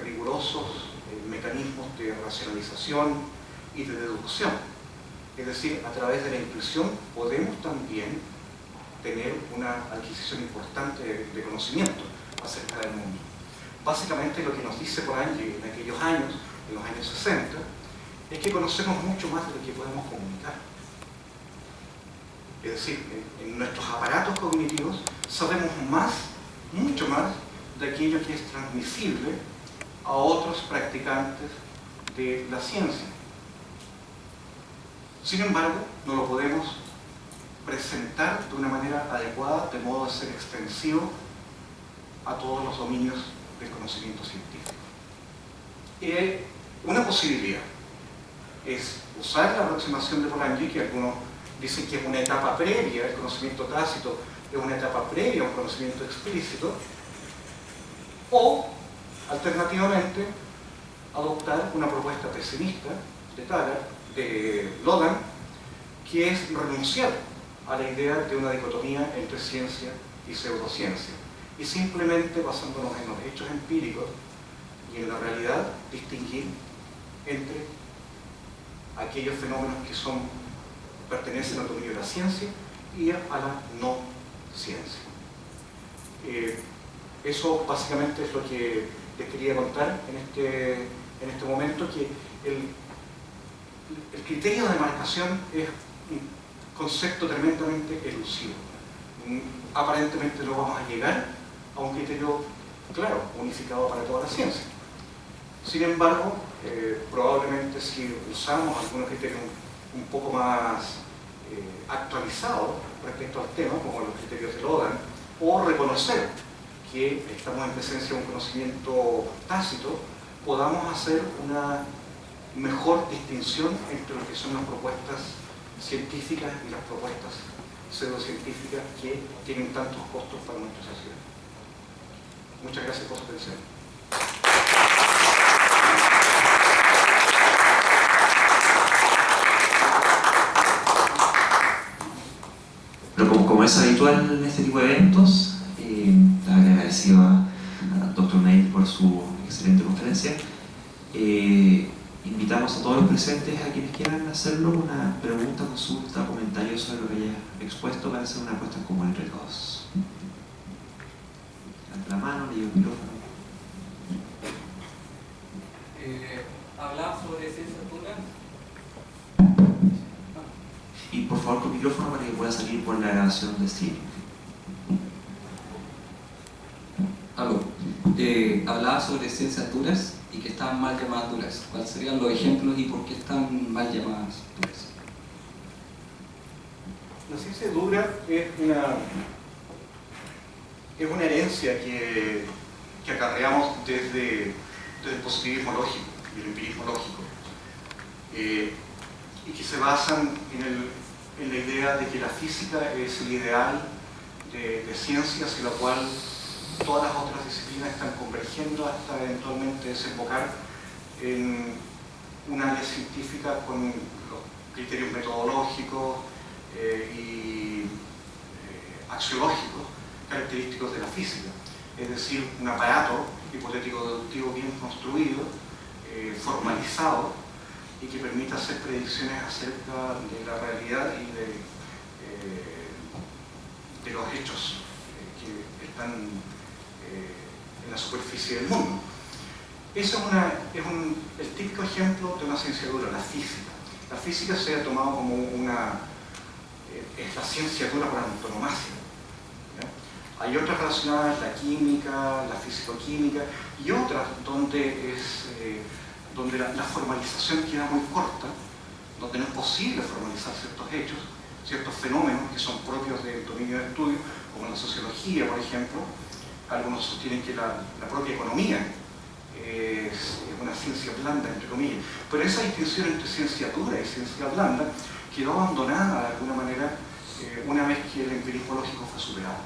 rigurosos mecanismos de racionalización y de deducción. Es decir, a través de la intuición podemos también tener una adquisición importante de conocimiento acerca del mundo. Básicamente lo que nos dice Polanyi en aquellos años, en los años 60, es que conocemos mucho más de lo que podemos comunicar. Es decir, en nuestros aparatos cognitivos sabemos más, mucho más, de aquello que es transmisible a otros practicantes de la ciencia. Sin embargo, no lo podemos presentar de una manera adecuada, de modo a ser extensivo a todos los dominios del conocimiento científico. Una posibilidad es usar la aproximación de Polanyi, que algunos dicen que es una etapa previa, el conocimiento tácito es una etapa previa a un conocimiento explícito, o, alternativamente, adoptar una propuesta pesimista de Logan, que es renunciar a la idea de una dicotomía entre ciencia y pseudociencia, y simplemente, basándonos en los hechos empíricos y en la realidad, distinguir entre aquellos fenómenos que pertenecen al dominio de la ciencia y a la no ciencia. Eso básicamente es lo que les quería contar en este momento, que el criterio de demarcación es un concepto tremendamente elusivo. Aparentemente no vamos a llegar a un criterio claro, unificado para toda la ciencia. Sin embargo, probablemente si usamos algunos criterios un poco más actualizados respecto al tema, como los criterios de Logan, o reconocer que estamos en presencia de un conocimiento tácito, podamos hacer una mejor distinción entre lo que son las propuestas científicas y las propuestas pseudocientíficas que tienen tantos costos para nuestra sociedad. Muchas gracias por su atención. Pero como es habitual en este tipo de eventos, agradecido al Dr. Neil por su excelente conferencia. Invitamos a todos los presentes, a quienes quieran hacerlo, una pregunta, consulta, comentario sobre lo que haya expuesto para hacer una apuesta en común entre todos. Levanta la mano, le llevo el micrófono. ¿Hablaba sobre ciencias duras? Y por favor con micrófono para que pueda salir por la grabación de streaming. Hablaba sobre ciencias duras y que estaban mal llamadas duras. ¿Cuáles serían los ejemplos y por qué están mal llamadas duras? La ciencia dura es una herencia que acarreamos desde el positivismo lógico y el empirismo lógico, y que se basan en la idea de que la física es el ideal de ciencia hacia la cual todas las otras disciplinas están convergiendo hasta eventualmente desembocar en una área científica con los criterios metodológicos y axiológicos característicos de la física, es decir, un aparato hipotético deductivo bien construido, formalizado, y que permita hacer predicciones acerca de la realidad y de los hechos que están en la superficie del mundo. Eso es el típico ejemplo de una ciencia dura, la física. La física se ha tomado como es la ciencia dura por antonomasia. ¿Ya? Hay otras relacionadas, la química, la fisicoquímica, y otras donde la formalización queda muy corta, donde no es posible formalizar ciertos hechos, ciertos fenómenos que son propios del dominio de estudio, como la sociología, por ejemplo. Algunos sostienen que la propia economía es una ciencia blanda, entre comillas, pero esa distinción entre ciencia dura y ciencia blanda quedó abandonada de alguna manera una vez que el empirismo lógico fue superado,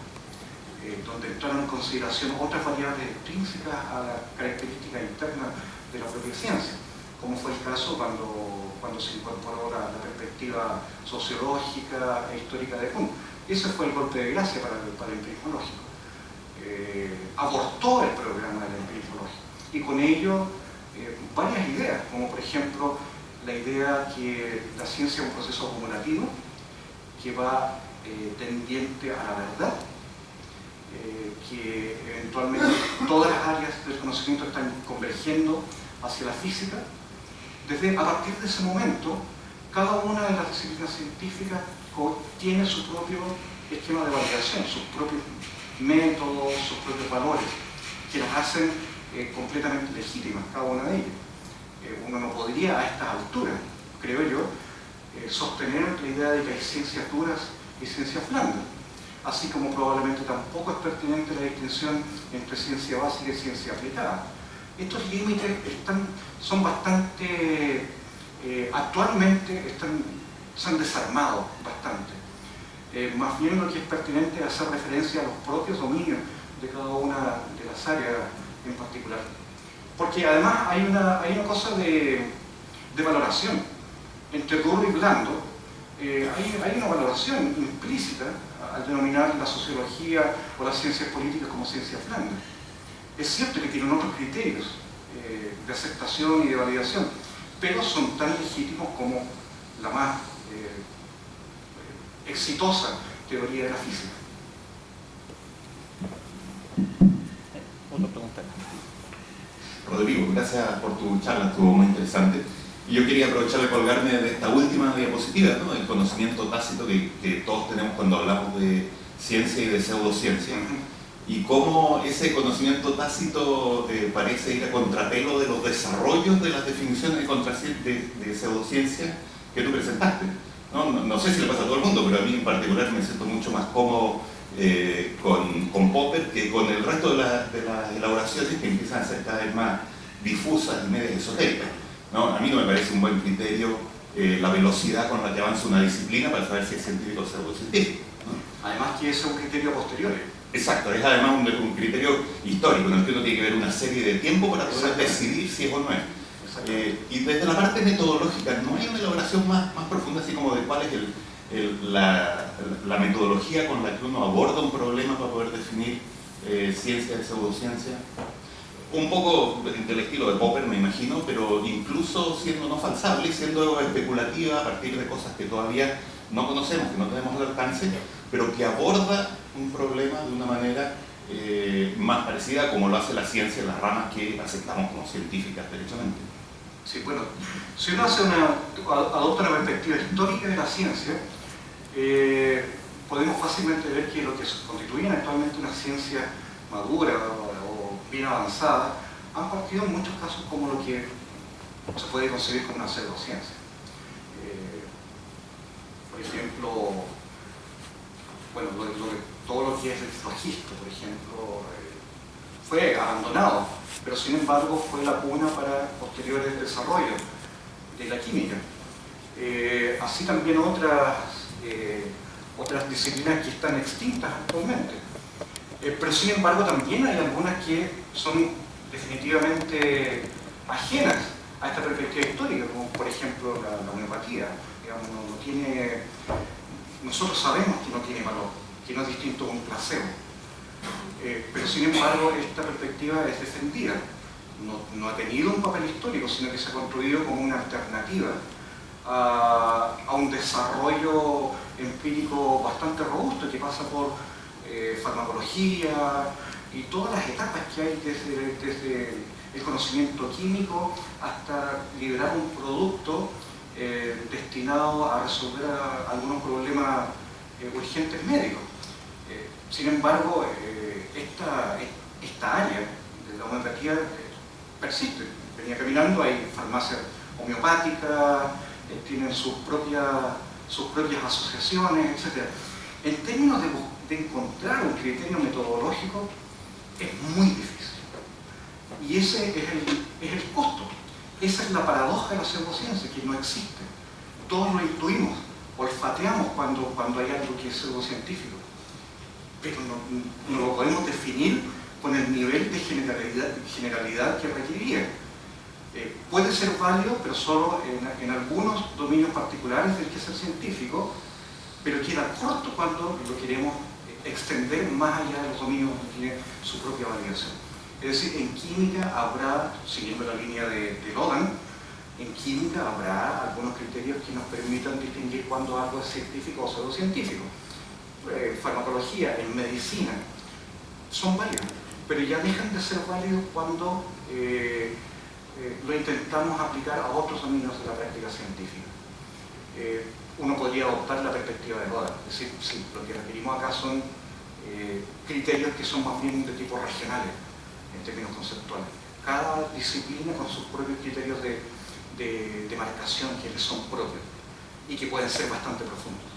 donde entraron en consideración otras variables extrínsecas a la característica interna de la propia ciencia, como fue el caso cuando se incorporó la perspectiva sociológica e histórica de Kuhn. Ese fue el golpe de gracia para el empirismo lógico. abortó el programa de la empirología y con ello varias ideas, como por ejemplo la idea que la ciencia es un proceso acumulativo que va tendiente a la verdad, que eventualmente todas las áreas del conocimiento están convergiendo hacia la física. A partir de ese momento, cada una de las disciplinas científicas tiene su propio esquema de validación, sus propios métodos, sus propios valores, que las hacen completamente legítimas, cada una de ellas. Uno no podría a estas alturas, creo yo, sostener la idea de que hay ciencias duras y ciencias blandas, así como probablemente tampoco es pertinente la distinción entre ciencia básica y ciencia aplicada. Estos límites son bastante, actualmente se han desarmado bastante. Más bien lo que es pertinente es hacer referencia a los propios dominios de cada una de las áreas en particular. Porque además hay una cosa de valoración. Entre duro y blando hay una valoración implícita al denominar la sociología o las ciencias políticas como ciencias blandas. Es cierto que tienen otros criterios de aceptación y de validación, pero son tan legítimos como la más exitosa teoría de la física. Otra pregunta. Rodrigo, gracias por tu charla, estuvo muy interesante. Y yo quería aprovechar de colgarme de esta última diapositiva, ¿no? El conocimiento tácito que todos tenemos cuando hablamos de ciencia y de pseudociencia. Y cómo ese conocimiento tácito parece ir a contrapelo de los desarrollos de las definiciones de pseudociencia que tú presentaste. No sé si le pasa a todo el mundo, pero a mí en particular me siento mucho más cómodo con Popper que con el resto de las elaboraciones que empiezan a ser cada vez más difusas y medias esotéricas, ¿no? A mí no me parece un buen criterio la velocidad con la que avanza una disciplina para saber si es científico o pseudocientífico, ¿no? Además que ese es un criterio posterior. Exacto, es además un criterio histórico, en el que uno tiene que ver una serie de tiempo para poder decidir si es o no es. Y desde la parte metodológica, ¿no hay una elaboración más profunda así como de cuál es la metodología con la que uno aborda un problema para poder definir ciencia de pseudociencia? Un poco del estilo de Popper, me imagino, pero incluso siendo no falsable, siendo especulativa a partir de cosas que todavía no conocemos, que no tenemos al alcance, pero que aborda un problema de una manera más parecida como lo hace la ciencia en las ramas que aceptamos como científicas derechamente. Sí, bueno, si uno adopta una perspectiva histórica de la ciencia, podemos fácilmente ver que lo que constituyen actualmente una ciencia madura o bien avanzada han partido en muchos casos como lo que se puede concebir como una pseudociencia. Por ejemplo, bueno, todo lo que es el flagistro, por ejemplo, fue abandonado, pero sin embargo fue la cuna para posteriores desarrollos de la química. Así también otras disciplinas que están extintas actualmente. Pero sin embargo también hay algunas que son definitivamente ajenas a esta perspectiva histórica, como por ejemplo la homeopatía. Digamos, nosotros sabemos que no tiene valor, que no es distinto a un placebo. Pero sin embargo esta perspectiva es defendida. No ha tenido un papel histórico, sino que se ha construido como una alternativa a un desarrollo empírico bastante robusto que pasa por farmacología y todas las etapas que hay desde el conocimiento químico hasta liberar un producto destinado a resolver algunos problemas urgentes médicos. Sin embargo, esta área de la homeopatía persiste. Venía caminando, hay farmacias homeopáticas, tienen sus propias asociaciones, etc. En términos de encontrar un criterio metodológico es muy difícil. Y ese es el costo. Esa es la paradoja de la pseudociencia, que no existe. Todos lo intuimos, olfateamos cuando hay algo que es pseudocientífico, pero no lo podemos definir con el nivel de generalidad que requeriría. Puede ser válido, pero solo en algunos dominios particulares del que ser científico, pero queda corto cuando lo queremos extender más allá de los dominios donde tiene su propia validación. Es decir, en química habrá, siguiendo la línea de Lodan, en química habrá algunos criterios que nos permitan distinguir cuando algo es científico o pseudocientífico. Farmacología, en medicina, son válidos, pero ya dejan de ser válidos cuando lo intentamos aplicar a otros dominios de la práctica científica. Uno podría adoptar la perspectiva de Lodan, es decir, sí, lo que requerimos acá son criterios que son más bien de tipo regionales, en términos conceptuales. Cada disciplina con sus propios criterios de marcación que les son propios y que pueden ser bastante profundos.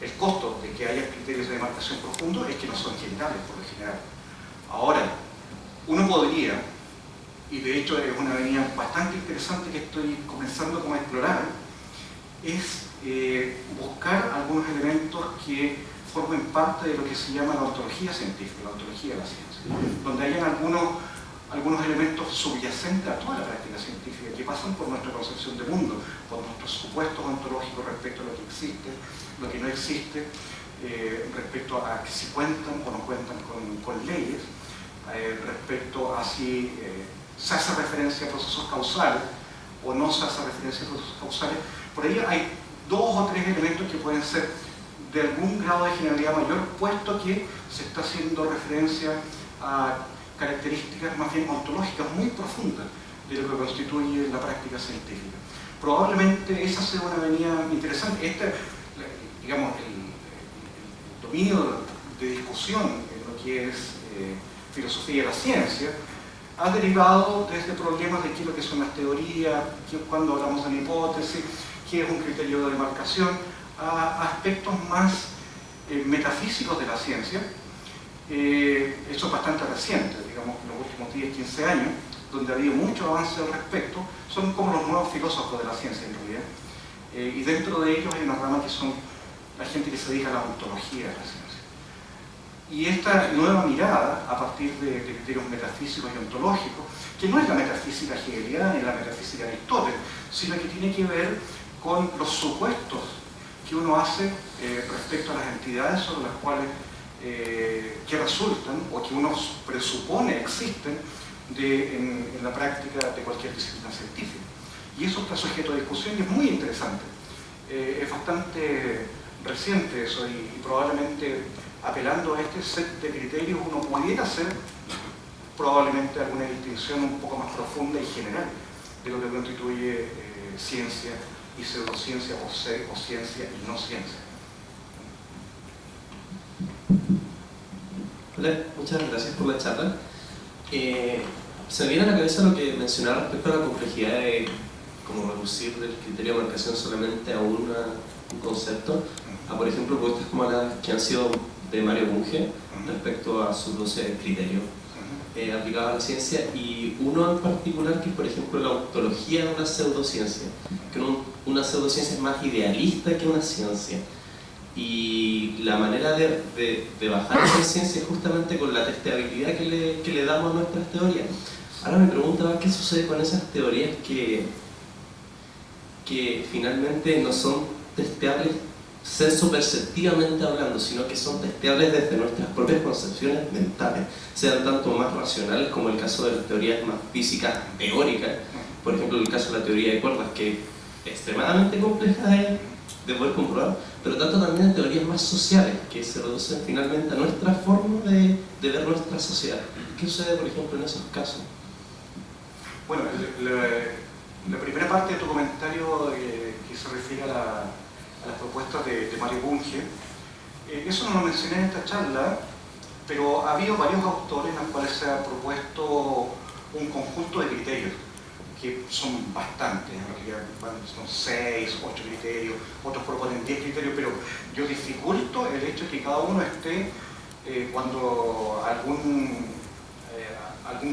El costo de que haya criterios de demarcación profundos es que no son generales por lo general. Ahora, uno podría, y de hecho es una avenida bastante interesante que estoy comenzando como a explorar, es buscar algunos elementos que formen parte de lo que se llama la ontología científica, la ontología de la ciencia, donde hayan algunos elementos subyacentes a toda la práctica científica que pasan por nuestra concepción de mundo, por nuestros supuestos ontológicos respecto a lo que existe, lo que no existe, respecto a que si cuentan o no cuentan con leyes, respecto a si se hace referencia a procesos causales o no se hace referencia a procesos causales. Por ahí hay 2 o 3 elementos que pueden ser de algún grado de generalidad mayor, puesto que se está haciendo referencia a características más bien ontológicas muy profundas de lo que constituye la práctica científica. Probablemente esa sea una avenida interesante. Digamos, el dominio de discusión en lo que es filosofía de la ciencia ha derivado desde problemas de qué es lo que son las teorías, cuando hablamos de una hipótesis, qué es un criterio de demarcación, a aspectos más metafísicos de la ciencia. Eso es bastante reciente, digamos, en los últimos 10, 15 años, donde ha habido mucho avance al respecto. Son como los nuevos filósofos de la ciencia en realidad. Y dentro de ellos hay una rama que son la gente que se dedica a la ontología de la ciencia. Y esta nueva mirada, a partir de criterios metafísicos y ontológicos, que no es la metafísica hegeliana ni la metafísica de Aristóteles, sino que tiene que ver con los supuestos que uno hace respecto a las entidades sobre las cuales que resultan o que uno presupone existen en la práctica de cualquier disciplina científica. Y eso está sujeto a discusión y es muy interesante. Es bastante reciente eso y probablemente apelando a este set de criterios uno pudiera hacer probablemente alguna distinción un poco más profunda y general de lo que constituye ciencia y pseudociencia o ciencia y no ciencia. Hola, muchas gracias por la charla. Se me viene a la cabeza lo que mencionaba respecto a la complejidad de cómo reducir el criterio de marcación solamente a un concepto, a por ejemplo propuestas como las que han sido de Mario Bunge respecto a sus 12 criterios aplicados a la ciencia, y uno en particular que es por ejemplo la ontología de una pseudociencia, que una pseudociencia es más idealista que una ciencia. Y la manera de bajar esa ciencia es justamente con la testeabilidad que le damos a nuestras teorías. Ahora me preguntaba qué sucede con esas teorías que finalmente no son testeables senso-perceptivamente hablando, sino que son testeables desde nuestras propias concepciones mentales, sean tanto más racionales como el caso de las teorías más físicas teóricas, por ejemplo el caso de la teoría de cuerdas, que es extremadamente compleja de poder comprobar, pero tanto también en teorías más sociales, que se reducen finalmente a nuestra forma de ver nuestra sociedad. ¿Qué sucede, por ejemplo, en esos casos? Bueno, la primera parte de tu comentario que se refiere a las propuestas de Mario Bunge, eso no lo mencioné en esta charla, pero ha habido varios autores en los cuales se ha propuesto un conjunto de criterios, que son bastantes, en realidad son 6, 8 criterios, otros proponen 10 criterios, pero yo dificulto el hecho de que cada uno esté, cuando algún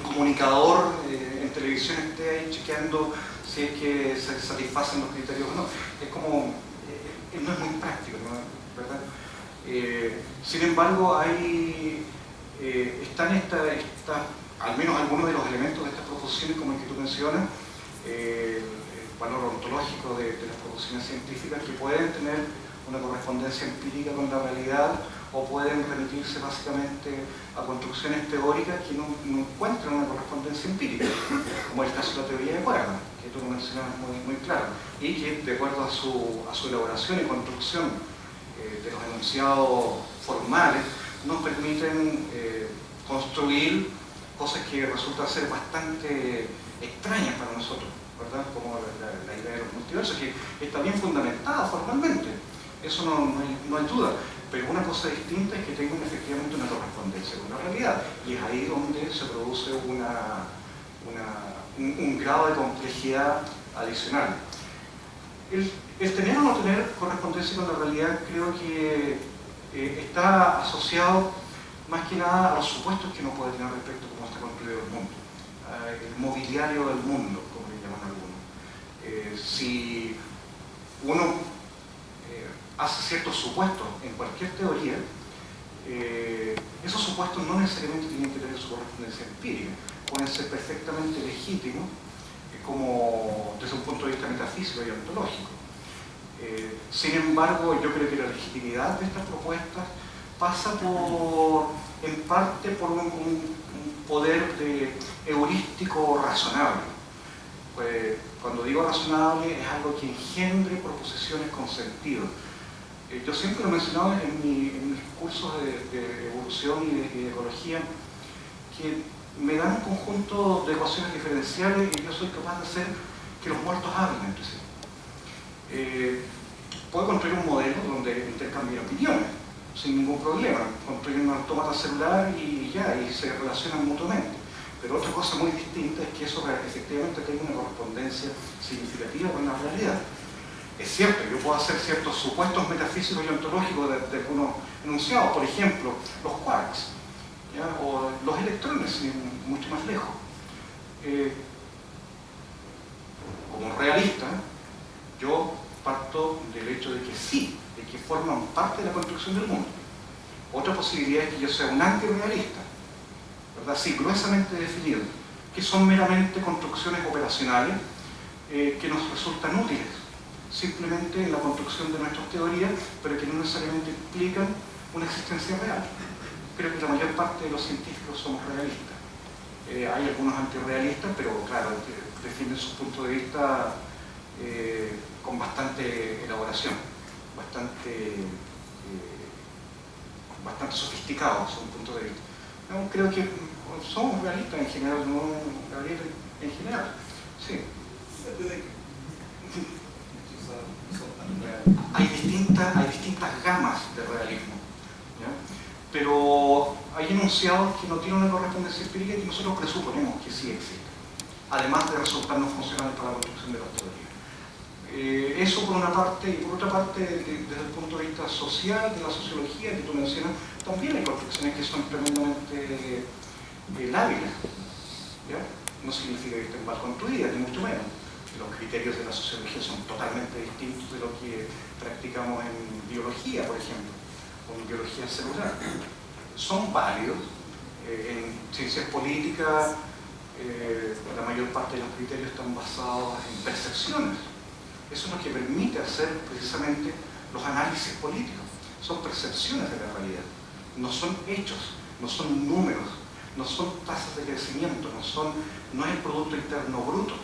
comunicador en televisión esté ahí chequeando si es que se satisfacen los criterios o no. Es como, no es muy práctico, ¿no? ¿Verdad? Sin embargo, están al menos algunos de los elementos de estas proposiciones, como el que tú mencionas, el valor ontológico de las proposiciones científicas, que pueden tener una correspondencia empírica con la realidad o pueden remitirse básicamente a construcciones teóricas que no encuentran una correspondencia empírica, como el caso de la teoría de cuerdas, que tú lo mencionabas muy claro, y que de acuerdo a su elaboración y construcción de los enunciados formales, nos permiten construir cosas que resultan ser bastante extrañas para nosotros, ¿verdad? Como la idea de los multiversos, que está bien fundamentada formalmente, eso no hay duda, pero una cosa distinta es que tengan efectivamente una correspondencia con la realidad, y es ahí donde se produce un grado de complejidad adicional. El tener o no tener correspondencia con la realidad creo que está asociado más que nada a los supuestos que uno puede tener respecto a cómo está construido el mundo, el mobiliario del mundo, como le llaman algunos. Si uno hace ciertos supuestos en cualquier teoría, esos supuestos no necesariamente tienen que tener su correspondencia empírica, pueden ser perfectamente legítimos como desde un punto de vista metafísico y ontológico. Sin embargo, yo creo que la legitimidad de estas propuestas pasa en parte por un poder heurístico razonable. Pues, cuando digo razonable, es algo que engendre proposiciones con sentido. Yo siempre lo he mencionado en mis cursos de evolución y de ecología, que me dan un conjunto de ecuaciones diferenciales y yo soy capaz de hacer que los muertos hablen entre sí. Puedo construir un modelo donde intercambien opiniones sin ningún problema, construir un autómata celular y se relacionan mutuamente. Pero otra cosa muy distinta es que eso efectivamente tenga una correspondencia significativa con la realidad. Es cierto, yo puedo hacer ciertos supuestos metafísicos y ontológicos de algunos enunciados, por ejemplo, los quarks, ¿ya? O los electrones, mucho más lejos. Como realista, yo parto del hecho de que sí, de que forman parte de la construcción del mundo. Otra posibilidad es que yo sea un antirrealista, ¿verdad? Sí, gruesamente definido, que son meramente construcciones operacionales que nos resultan útiles, simplemente en la construcción de nuestras teorías, pero que no necesariamente implican una existencia real. Creo que la mayor parte de los científicos somos realistas. Hay algunos antirrealistas, pero claro, defienden su punto de vista con bastante elaboración, bastante sofisticados son puntos de vista. No, creo que somos realistas en general, no Gabriel en general. Sí. Hay distintas gamas de realismo, ¿ya? Pero hay enunciados que no tienen una correspondencia empírica y que nosotros presuponemos que sí existen, además de resultarnos funcionales para la construcción de las teorías. Eso por una parte, y por otra parte, desde el punto de vista social, de la sociología que tú mencionas, también hay construcciones que son tremendamente lábiles, ¿ya? No significa que estén mal construidas, ni mucho menos. Los criterios de la sociología son totalmente distintos de lo que practicamos en biología, por ejemplo, o en biología celular. Son válidos. En ciencias políticas, la mayor parte de los criterios están basados en percepciones. Eso es lo que permite hacer precisamente los análisis políticos. Son percepciones de la realidad. No son hechos, no son números, no son tasas de crecimiento, no es el Producto Interno Bruto,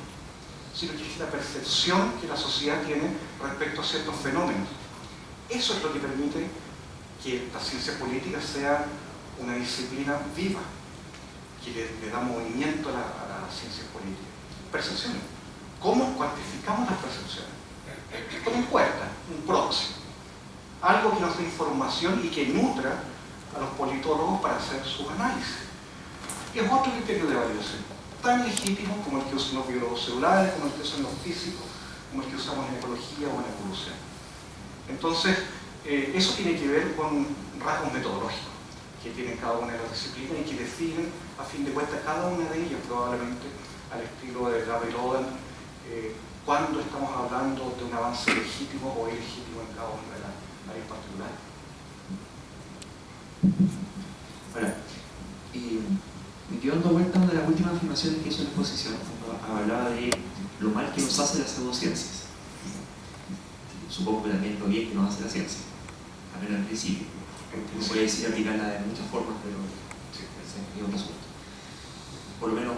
sino que es la percepción que la sociedad tiene respecto a ciertos fenómenos. Eso es lo que permite que la ciencia política sea una disciplina viva, que le da movimiento a la ciencia política. Percepciones. ¿Cómo cuantificamos las percepciones? Con encuestas, un proxy. Algo que nos dé información y que nutra a los politólogos para hacer sus análisis. Es otro criterio de validación, tan legítimo como el que usan los biólogos celulares, como el que usan los físicos, como el que usamos en ecología o en evolución. Entonces, eso tiene que ver con rasgos metodológicos que tienen cada una de las disciplinas y que definen, a fin de cuentas, cada una de ellas probablemente al estilo de Gabriel Oden, cuando estamos hablando de un avance legítimo o ilegítimo en cada una de las áreas particulares. Ahora, me quedo dando vuelta una de las últimas afirmaciones que hizo en la exposición, cuando hablaba de lo mal que nos hace las pseudociencias. Supongo que también lo bien que nos hace la ciencia, al menos al principio. Uno puede decir aplicarla de muchas formas, pero Sí. ese es otro asunto. Por lo menos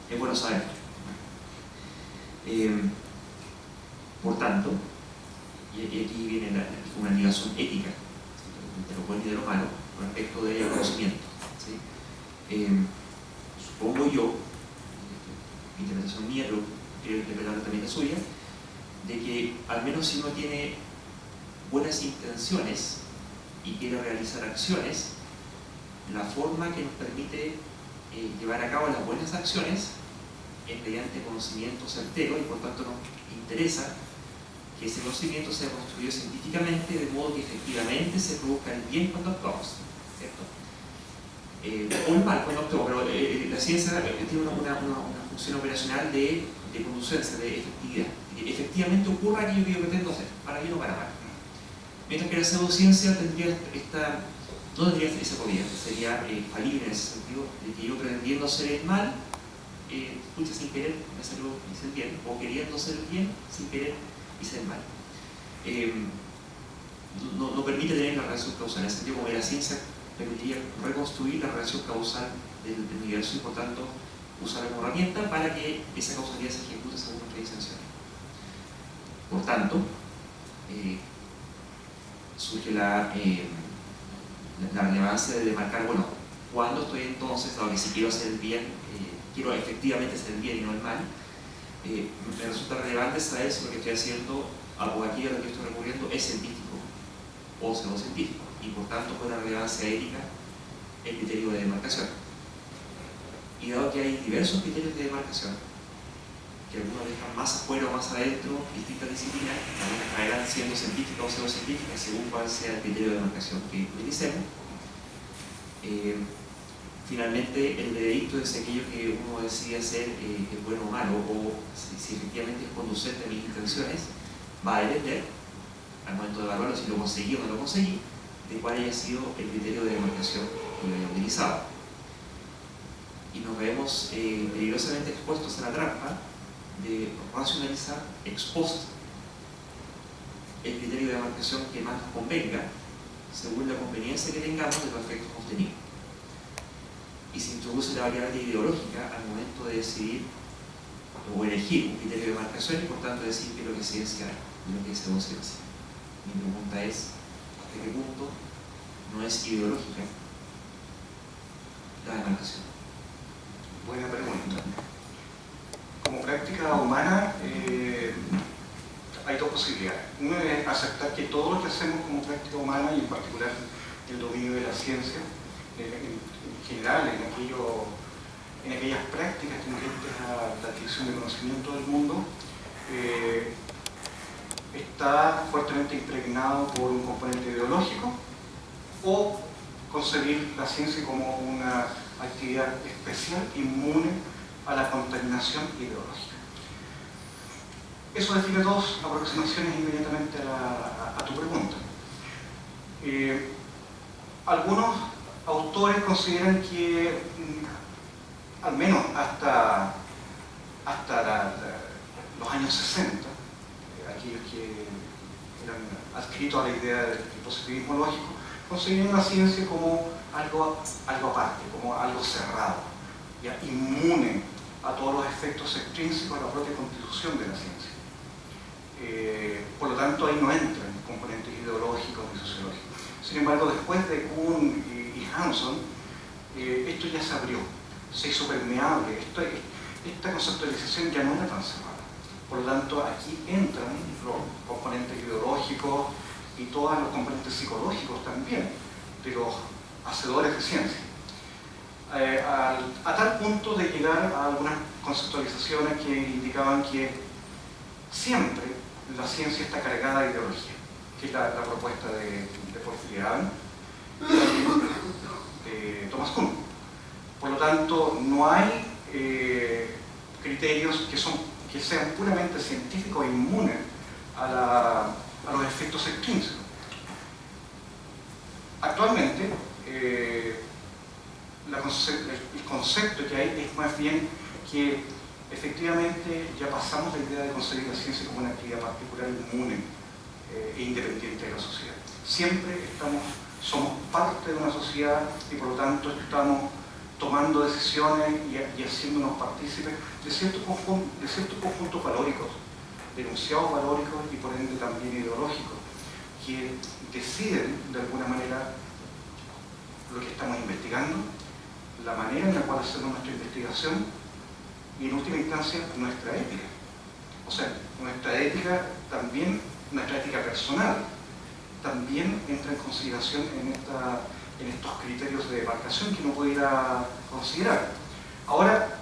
es bueno saber. Por tanto, y aquí viene una ligación ética de lo bueno y de lo malo respecto del conocimiento. ¿Sí? Supongo yo, interpretación mía, pero creo que también la suya, de que al menos si uno tiene buenas intenciones y quiere realizar acciones, la forma que nos permite llevar a cabo las buenas acciones es mediante conocimiento certero, y por tanto nos interesa que ese conocimiento sea construido científicamente de modo que efectivamente se produzca el bien cuando actuamos, ¿cierto? O el mal cuando actuamos, pero la ciencia tiene una función operacional de conducencia, de efectividad. Que efectivamente ocurra aquello que yo pretendo hacer, para bien o para mal. Mientras que la pseudociencia no tendría ese poder, sería falible en ese sentido, de que yo pretendiendo hacer el mal, sin querer me salió hice el bien, o queriendo hacer el bien, sin querer hice el mal. No permite tener la relación causal, en el sentido como que la ciencia permitiría reconstruir la relación causal del universo y por tanto usarla como herramienta para que esa causalidad se ejecute según nuestras intenciones. Por tanto, surge la relevancia de demarcar, bueno, cuando estoy entonces, dado que si quiero hacer el bien, quiero efectivamente hacer el bien y no el mal, me resulta relevante saber si lo que estoy haciendo, o aquello a lo que estoy recurriendo, es científico o pseudocientífico, y por tanto con la relevancia ética el criterio de demarcación. Y dado que hay diversos criterios de demarcación, que algunos dejan más afuera o más adentro distintas disciplinas, algunas caerán siendo científicas o pseudocientíficas según cuál sea el criterio de demarcación que utilicemos. Finalmente, el veredicto de si aquello que uno decide hacer es bueno o malo, o si efectivamente es conducente a mis intenciones, va a depender, al momento de evaluarlo, si lo conseguí o no lo conseguí, de cuál haya sido el criterio de demarcación que yo haya utilizado. Y nos vemos peligrosamente expuestos a la trampa de racionalizar ex post el criterio de demarcación que más nos convenga, según la conveniencia que tengamos de los efectos obtenidos. Y se introduce la variable ideológica al momento de decidir o elegir un criterio de demarcación y por tanto decir qué es lo que es ciencia y lo que es pseudociencia. Mi pregunta es, ¿hasta qué punto no es ideológica la demarcación? Buena pregunta. Como práctica humana hay dos posibilidades. Una es aceptar que todo lo que hacemos como práctica humana, y en particular el dominio de la ciencia, en general, en aquellas prácticas tendentes a la adquisición de conocimiento del mundo, está fuertemente impregnado por un componente ideológico, o concebir la ciencia como una actividad especial inmune a la contaminación ideológica. Eso define dos aproximaciones inmediatamente a tu pregunta. Algunos autores consideran que, al menos hasta los años 60, aquellos que eran adscritos a la idea del positivismo lógico, consideran la ciencia como algo aparte, como algo cerrado, ya inmune a todos los efectos extrínsecos de la propia constitución de la ciencia. Por lo tanto, ahí no entran componentes ideológicos ni sociológicos. Sin embargo, después de Kuhn y Hanson, esto ya se abrió, se hizo permeable. Esta conceptualización ya no era tan cerrada. Por lo tanto, aquí entran los componentes ideológicos y todos los componentes psicológicos también de los hacedores de ciencia. A tal punto de llegar a algunas conceptualizaciones que indicaban que siempre la ciencia está cargada de ideología, que es la propuesta de Porfirio Adán y de Thomas Kuhn. Por lo tanto, no hay criterios que sean puramente científicos e inmunes a los efectos extrínsecos. Actualmente, el concepto que hay es más bien que efectivamente ya pasamos la idea de concebir la ciencia como una actividad particular inmune e independiente de la sociedad. Siempre somos parte de una sociedad y por lo tanto estamos tomando decisiones y haciéndonos partícipes de ciertos conjuntos valóricos, de enunciados valóricos y por ende también ideológicos, que deciden de alguna manera lo que estamos investigando, la manera en la cual hacemos nuestra investigación y en última instancia nuestra ética. O sea, nuestra ética también, nuestra ética personal, también entra en consideración en estos criterios de demarcación que uno pudiera considerar. Ahora,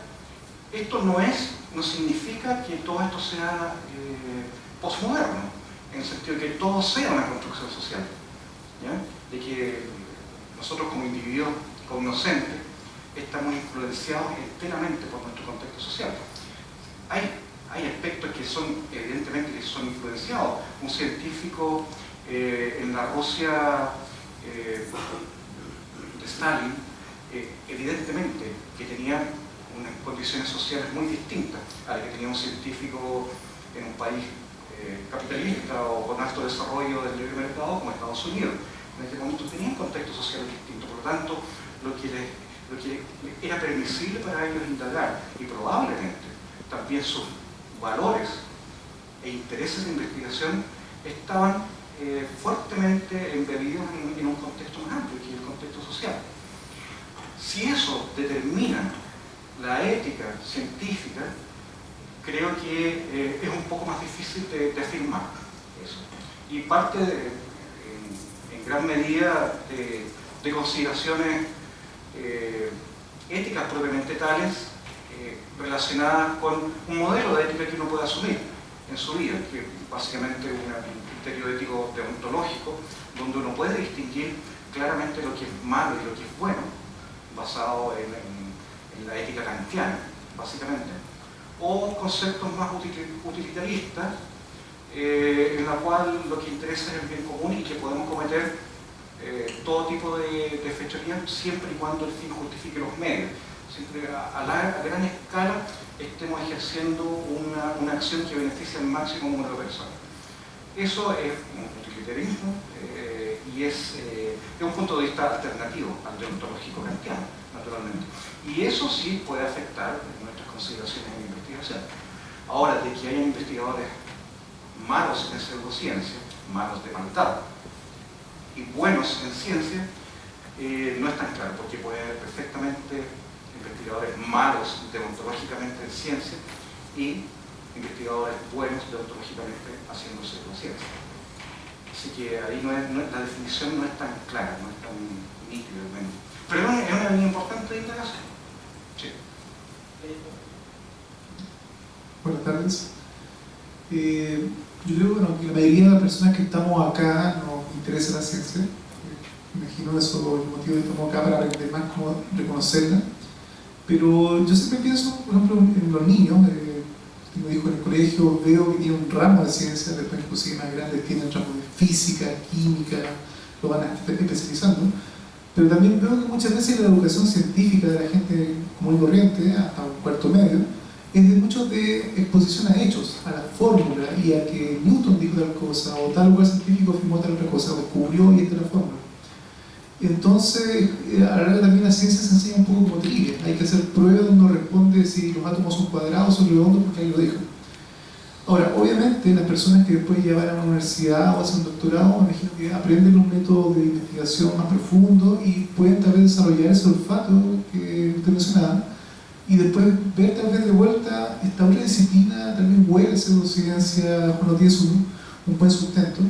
esto no significa que todo esto sea posmoderno, en el sentido de que todo sea una construcción social, ¿ya? De que nosotros como individuos cognoscentes estamos influenciados enteramente por nuestro contexto social. Hay aspectos que son, evidentemente, que son influenciados. Un científico en la Rusia de Stalin, evidentemente que tenía unas condiciones sociales muy distintas a las que tenía un científico en un país capitalista o con alto desarrollo del libre mercado como Estados Unidos. En este momento tenían contextos sociales distintos, por lo tanto, lo que era permisible para ellos indagar y probablemente también sus valores e intereses de investigación estaban fuertemente embebidos en un contexto más amplio, que es el contexto social. Si eso determina la ética científica, creo que es un poco más difícil de afirmar eso. Y parte en gran medida de consideraciones éticas propiamente tales, relacionadas con un modelo de ética que uno puede asumir en su vida, que básicamente es un criterio ético deontológico, donde uno puede distinguir claramente lo que es malo y lo que es bueno, basado en la ética kantiana, básicamente, o conceptos más utilitaristas, en la cual lo que interesa es el bien común y que podemos cometer todo tipo de fechorías siempre y cuando el fin justifique los medios. Siempre a gran escala estemos ejerciendo una acción que beneficie al máximo número de personas. Eso es un utilitarismo y es un punto de vista alternativo al deontológico kantiano, naturalmente. Y eso sí puede afectar nuestras consideraciones en investigación. Ahora, de que hayan investigadores malos en pseudociencia, malos de maldad, y buenos en ciencia, no es tan claro, porque puede haber perfectamente investigadores malos deontológicamente en ciencia y investigadores buenos deontológicamente haciendo pseudociencia. Así que ahí la definición no es tan clara, no es tan nítida. Pero es una línea importante de indagación. Sí. Buenas tardes. Yo creo que la mayoría de las personas que estamos acá nos interesa la ciencia. Me imagino eso es el motivo de que estamos acá, para aprender más cómo reconocerla. Pero yo siempre pienso, por ejemplo, en los niños. Tengo hijos en el colegio, veo que tienen un ramo de ciencia, después inclusive más grandes tienen ramos de física, química, lo van especializando. Pero también veo que muchas veces la educación científica de la gente común y corriente, hasta un cuarto medio, es de mucho de exposición a hechos, a la fórmula y a que Newton dijo tal cosa, o tal lugar científico afirmó tal otra cosa, o descubrió y esta es la fórmula. Entonces, a la larga también la ciencia se enseña un poco como trivia. Hay que hacer pruebas donde uno responde si los átomos son cuadrados o redondos porque ahí lo dijo. Ahora, obviamente, las personas que después ya van a una universidad o hacen un doctorado, me imagino que aprenden un método de investigación más profundo y pueden tal vez desarrollar ese olfato que usted mencionaba, y después ver tal vez de vuelta esta otra disciplina, tal vez huele pseudociencia, no tiene un buen sustento.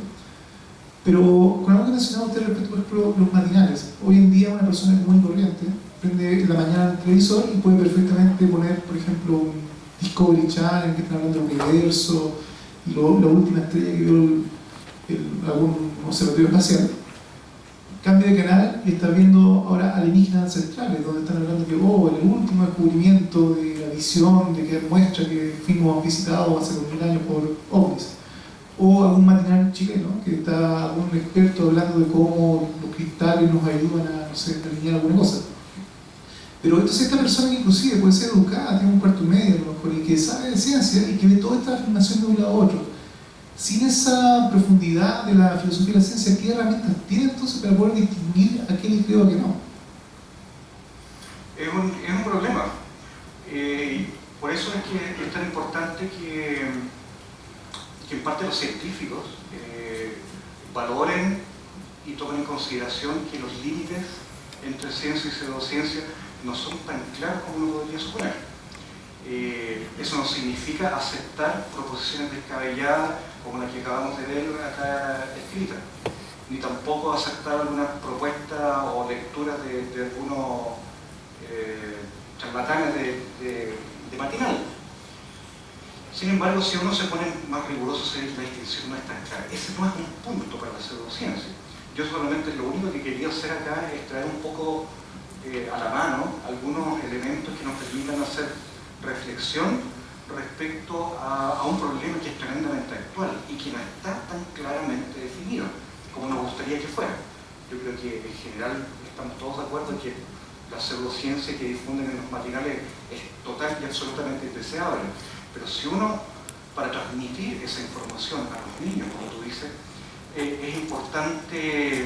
Pero con algo que mencionaba usted respecto, por ejemplo, los matinales. Hoy en día una persona común y corriente prende en la mañana el televisor y puede perfectamente poner, por ejemplo, un Discovery Channel que está hablando del universo y la última estrella que vio algún observatorio espacial. Cambia de canal y está viendo ahora alienígenas ancestrales, donde están hablando que el último descubrimiento de la visión, de que muestra que fuimos visitados hace 2000 años por ovnis. O algún matinal chileno, que está algún experto hablando de cómo los cristales nos ayudan a, no sé, alinear alguna cosa. Pero entonces esta persona que inclusive puede ser educada, tiene un cuarto medio a lo mejor, y que sabe de ciencia y que ve toda esta afirmación de un lado a otro, sin esa profundidad de la filosofía de la ciencia, ¿qué herramientas tiene entonces para poder distinguir a qué le creo a qué no? Es un problema. Por eso es que es tan importante que en parte los científicos valoren y tomen en consideración que los límites entre ciencia y pseudociencia no son tan claros como uno podría suponer. Eso no significa aceptar proposiciones descabelladas como la que acabamos de ver acá escrita, ni tampoco aceptar algunas propuestas o lecturas de algunos charlatanes de matinal. Sin embargo, si uno se pone más riguroso, la distinción no es tan clara. Ese no es un punto para la pseudociencia. Yo solamente lo único que quería hacer acá es traer un poco a la mano algunos elementos que nos permitan hacer reflexión respecto a un problema que es tremendamente actual y que no está tan claramente definido como nos gustaría que fuera. Yo creo que en general estamos todos de acuerdo en que la pseudociencia que difunden en los matinales es total y absolutamente indeseable. Pero si uno, para transmitir esa información a los niños, como tú dices, es importante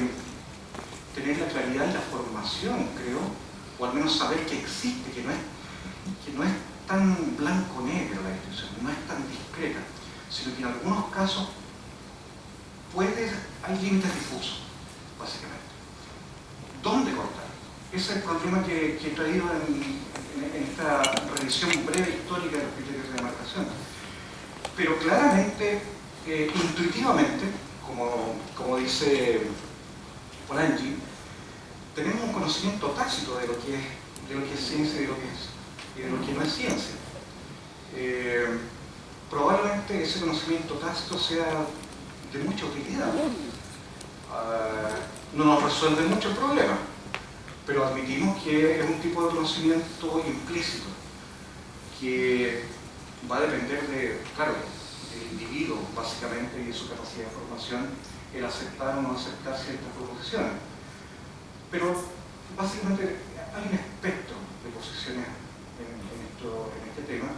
tener la claridad y la formación, creo, o al menos saber que existe, que no es tan blanco-negro la distinción, no es tan discreta, sino que en algunos casos hay límites difusos, básicamente. ¿Dónde cortar? Ese es el problema que he traído en esta revisión breve histórica de los criterios de demarcación. Pero claramente, intuitivamente, como dice Polanyi, tenemos un conocimiento tácito de lo que es ciencia y de lo que no es ciencia. Probablemente ese conocimiento tácito sea de mucha utilidad. No nos resuelve mucho el problema, pero admitimos que es un tipo de conocimiento implícito que va a depender del individuo, básicamente, y de su capacidad de formación, el aceptar o no aceptar ciertas proposiciones. Pero básicamente hay un espectro de posiciones en este tema,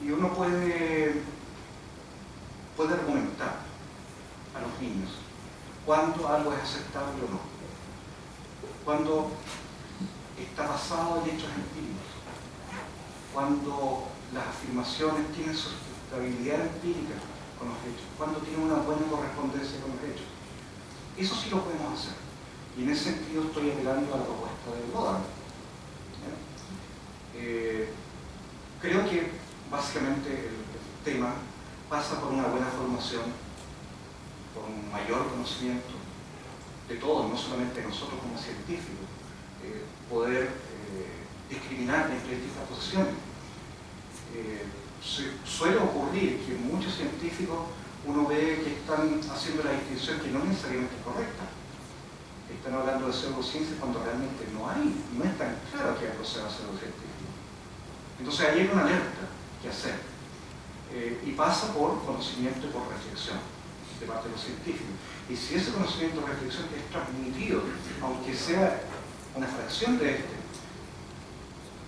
y uno puede argumentar a los niños cuándo algo es aceptable o no, cuando está basado en hechos empíricos, cuando las afirmaciones tienen sustentabilidad empírica con los hechos, cuando tienen una buena correspondencia con los hechos. Eso sí lo podemos hacer. Y en ese sentido estoy apelando a la propuesta de Godard. Creo que básicamente el tema pasa por una buena formación, por un mayor conocimiento de todos, no solamente nosotros como científicos, poder discriminar entre distintas posiciones. Suele ocurrir que muchos científicos uno ve que están haciendo la distinción que no necesariamente es correcta. Están hablando de pseudociencia cuando realmente no es tan claro que algo sea pseudocientífico. Entonces ahí hay una alerta que hacer. Y pasa por conocimiento y por reflexión de parte de los científicos. Y si ese conocimiento y reflexión es transmitido, aunque sea una fracción de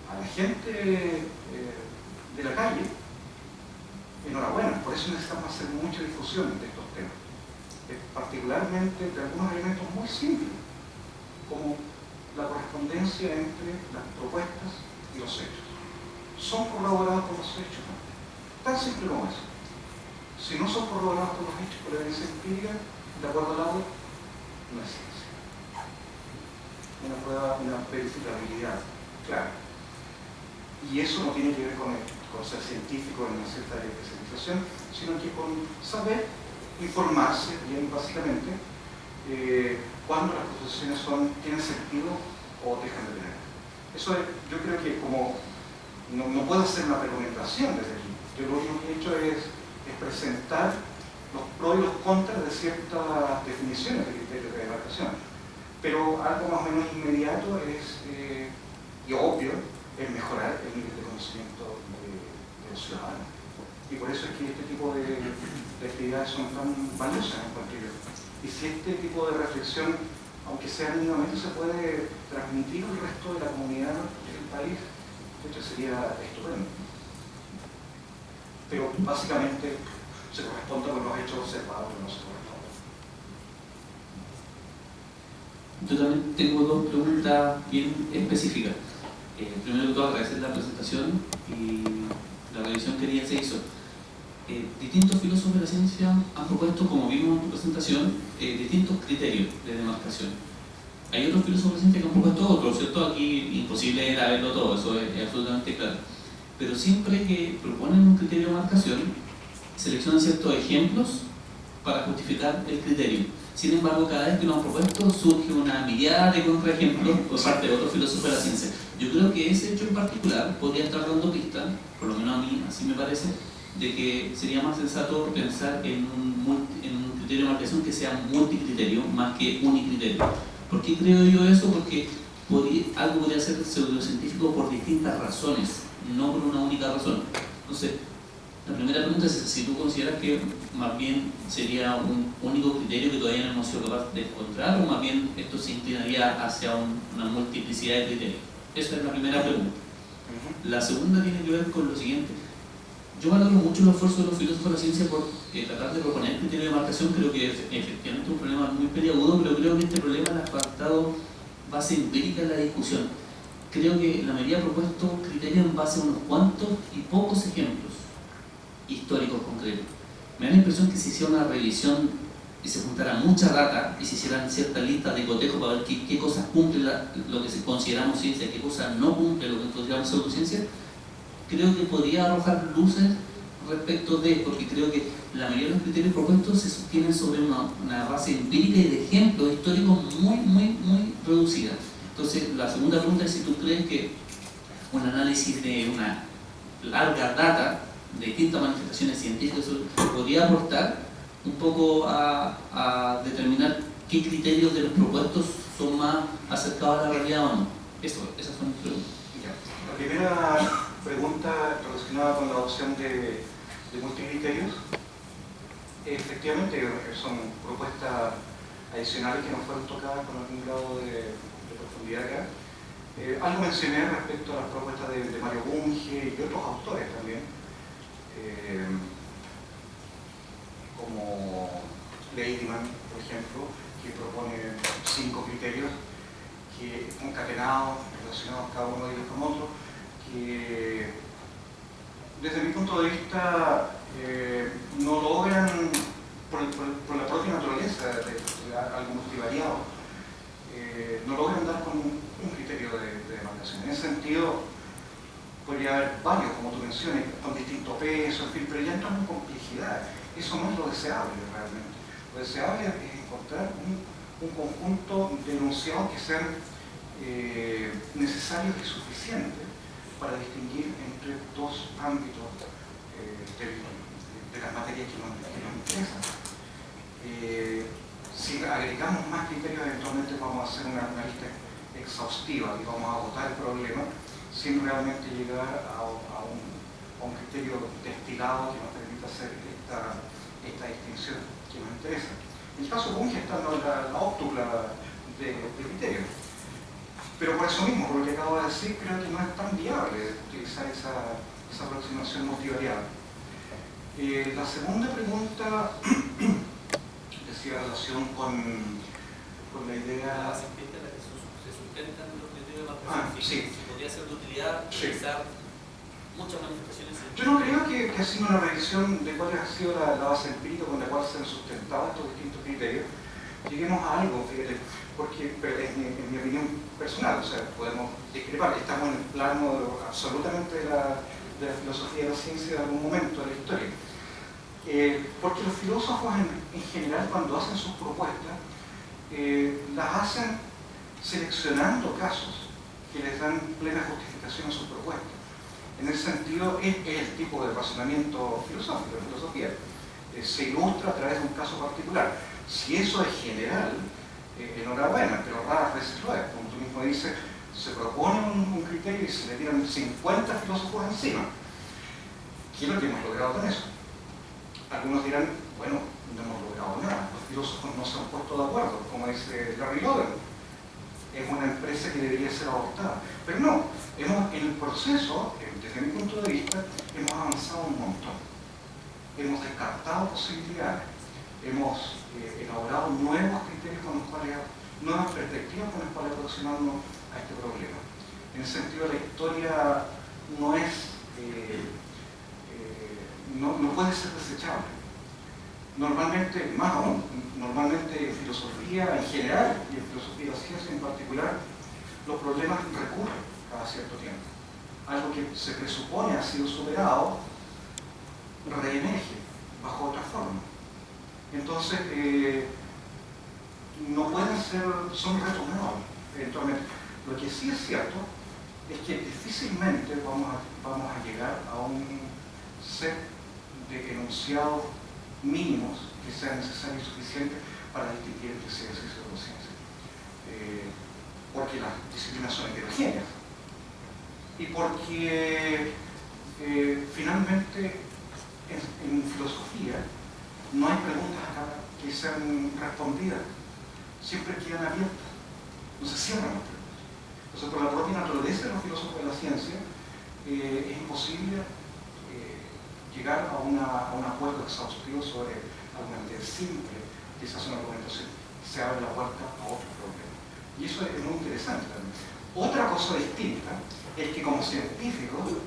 a la gente de la calle, enhorabuena. Por eso necesitamos hacer mucha difusión de estos temas, particularmente de algunos elementos muy simples, como la correspondencia entre las propuestas y los hechos. ¿Son corroborados por los hechos? Tan simple como eso. Si no son corroborados por los hechos, por la evidencia empírica, de acuerdo al agua, no es ciencia. Una prueba, una verificabilidad clara. Y eso no tiene que ver con ser científico en una cierta especialización, sino que con saber informarse bien básicamente cuando las proposiciones tienen sentido o dejan de tener. Eso yo creo que como no puedo hacer una recomendación desde aquí. Yo lo único que he hecho es presentar los pros y los contras de ciertas definiciones de criterios de demarcación. Pero algo más o menos inmediato y obvio es mejorar el nivel de conocimiento de los ciudadanos. Y por eso es que este tipo de actividades son tan valiosas en cualquier caso. Y si este tipo de reflexión, aunque sea mínimamente, se puede transmitir al resto de la comunidad del país, esto sería estupendo. Pero básicamente se corresponda con los hechos observados o no se corresponda. Yo también tengo dos preguntas bien específicas. Primero que todo, agradecer la presentación y la revisión que ya se hizo. Distintos filósofos de la ciencia han propuesto, como vimos en tu presentación, distintos criterios de demarcación. Hay otros filósofos de la ciencia que han propuesto otros, ¿cierto? Aquí imposible era verlo todo, eso es absolutamente claro. Pero siempre que proponen un criterio de demarcación, seleccionan ciertos ejemplos para justificar el criterio. Sin embargo, cada vez que lo han propuesto, surge una mirada de contraejemplos por parte de otros filósofos de la ciencia. Yo creo que ese hecho en particular podría estar dando pista, por lo menos a mí así me parece, de que sería más sensato pensar en un criterio de marcación que sea multicriterio más que unicriterio. ¿Por qué creo yo eso? Porque algo podría ser pseudocientífico por distintas razones, no por una única razón. Entonces, la primera pregunta es si tú consideras que más bien sería un único criterio que todavía no hemos sido capaces de encontrar, o más bien esto se inclinaría hacia una multiplicidad de criterios. Esa es la primera pregunta. La segunda tiene que ver con lo siguiente. Yo valoro mucho los esfuerzos de los filósofos de la ciencia por tratar de proponer criterio de marcación. Creo que es efectivamente un problema muy peliagudo, pero creo que este problema le ha faltado base empírica en la discusión. Creo que la mayoría ha propuesto criterios en base a unos cuantos y pocos ejemplos históricos concretos. Me da la impresión que si hiciera una revisión y se juntara mucha data y se hicieran ciertas listas de cotejo para ver qué cosas cumple lo que consideramos ciencia, qué cosas no cumple lo que consideramos pseudociencia, creo que podría arrojar luces respecto de, porque creo que la mayoría de los criterios propuestos se sostienen sobre una base empírica y de ejemplos históricos muy reducida. Entonces, la segunda pregunta es si tú crees que un análisis de una larga data de distintas manifestaciones científicas podría aportar un poco a determinar qué criterios de los propuestos son más acercados a la realidad o no. Esas son mis preguntas. La primera pregunta relacionada con la adopción de multicriterios, efectivamente son propuestas adicionales que no fueron tocadas con algún grado de profundidad acá. Algo mencioné respecto a las propuestas de Mario Bunge y otros autores también, como Leidemann, por ejemplo, que propone 5 criterios que concatenados, relacionados cada uno de ellos con otro, que desde mi punto de vista no logran, por la propia naturaleza de algo multivariado, no logran dar con un criterio de demarcación. En ese sentido, podría haber varios, como tú mencionas, con distinto peso, en fin, pero ya entran en complejidad. Eso no es lo deseable realmente. Lo deseable es encontrar un conjunto de enunciados que sean necesarios y suficientes para distinguir entre dos ámbitos de las materias que nos interesan. Si agregamos más criterios, eventualmente vamos a hacer una lista exhaustiva y vamos a agotar el problema sin realmente llegar a un criterio destilado que nos permita hacer esta distinción que nos interesa. En el caso Bunge está la óptula de criterios. Pero por eso mismo, por lo que acabo de decir, creo que no es tan viable utilizar esa aproximación multivariada. La segunda pregunta decía relación con la idea... Se sustentan los criterios de marcación. Sí. Si podría ser de utilidad utilizar muchas manifestaciones. Yo no creo que haciendo una revisión de cuál ha sido la base empírica con la cual se han sustentado estos distintos criterios, lleguemos a algo, fíjate, porque en mi opinión personal, o sea, podemos discrepar, estamos en el plano absolutamente de la filosofía de la ciencia de algún momento de la historia. Porque los filósofos en general, cuando hacen sus propuestas, las hacen seleccionando casos que les dan plena justificación a sus propuestas. En ese sentido, es el tipo de razonamiento filosófico, de filosofía. Se ilustra a través de un caso particular. Si eso es general, enhorabuena, pero raras veces lo es. Como tú mismo dices, se propone un criterio y se le tiran 50 filósofos encima. ¿Qué es lo que hemos logrado con eso? Algunos dirán, bueno, no hemos logrado nada, los filósofos no se han puesto de acuerdo, como dice Larry Logan. Es una empresa que debería ser abortada. Pero no, en el proceso, desde mi punto de vista, hemos avanzado un montón. hemos descartado posibilidades, hemos elaborado nuevos criterios con los cuales, nuevas perspectivas con las cuales aproximarnos a este problema. En ese sentido, la historia no es, no puede ser desechable. Normalmente, más aún, normalmente en filosofía en general y en filosofía de la ciencia en particular, los problemas recurren cada cierto tiempo. Algo que se presupone ha sido superado, reemerge bajo otra forma. Entonces, no pueden ser, son retomables eventualmente. Lo que sí es cierto es que difícilmente vamos a llegar a un set de enunciados mínimos que sean necesarios y suficientes para distinguir entre ciencia y pseudociencia. Porque las disciplinas son heterogéneas y porque finalmente en filosofía no hay preguntas acá que sean respondidas, siempre quedan abiertas, no se cierran las preguntas. Entonces, por la propia naturaleza de los filósofos de la ciencia, es imposible llegar a un acuerdo exhaustivo sobre alguna idea simple que se hace una argumentación, se abre la puerta a otros problemas. Y eso es muy interesante también. Otra cosa distinta es que como científicos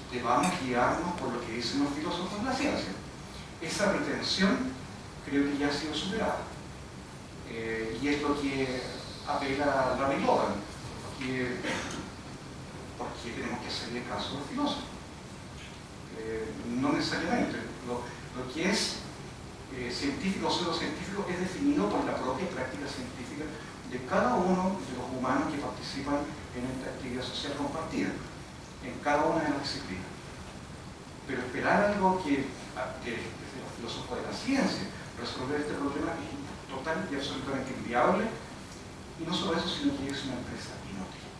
debamos guiarnos por lo que dicen los filósofos de la ciencia. Esa pretensión creo que ya ha sido superada. Y es lo que apela a Larry Logan, porque tenemos que hacerle caso a los filósofos. No necesariamente. Lo que es científico o pseudocientífico es definido por la propia práctica científica de cada uno de los humanos que participan en esta actividad social compartida, en cada una de las disciplinas. Pero esperar algo que desde los filósofos de la ciencia resolver este problema es total y absolutamente inviable, y no solo eso, sino que es una empresa inútil.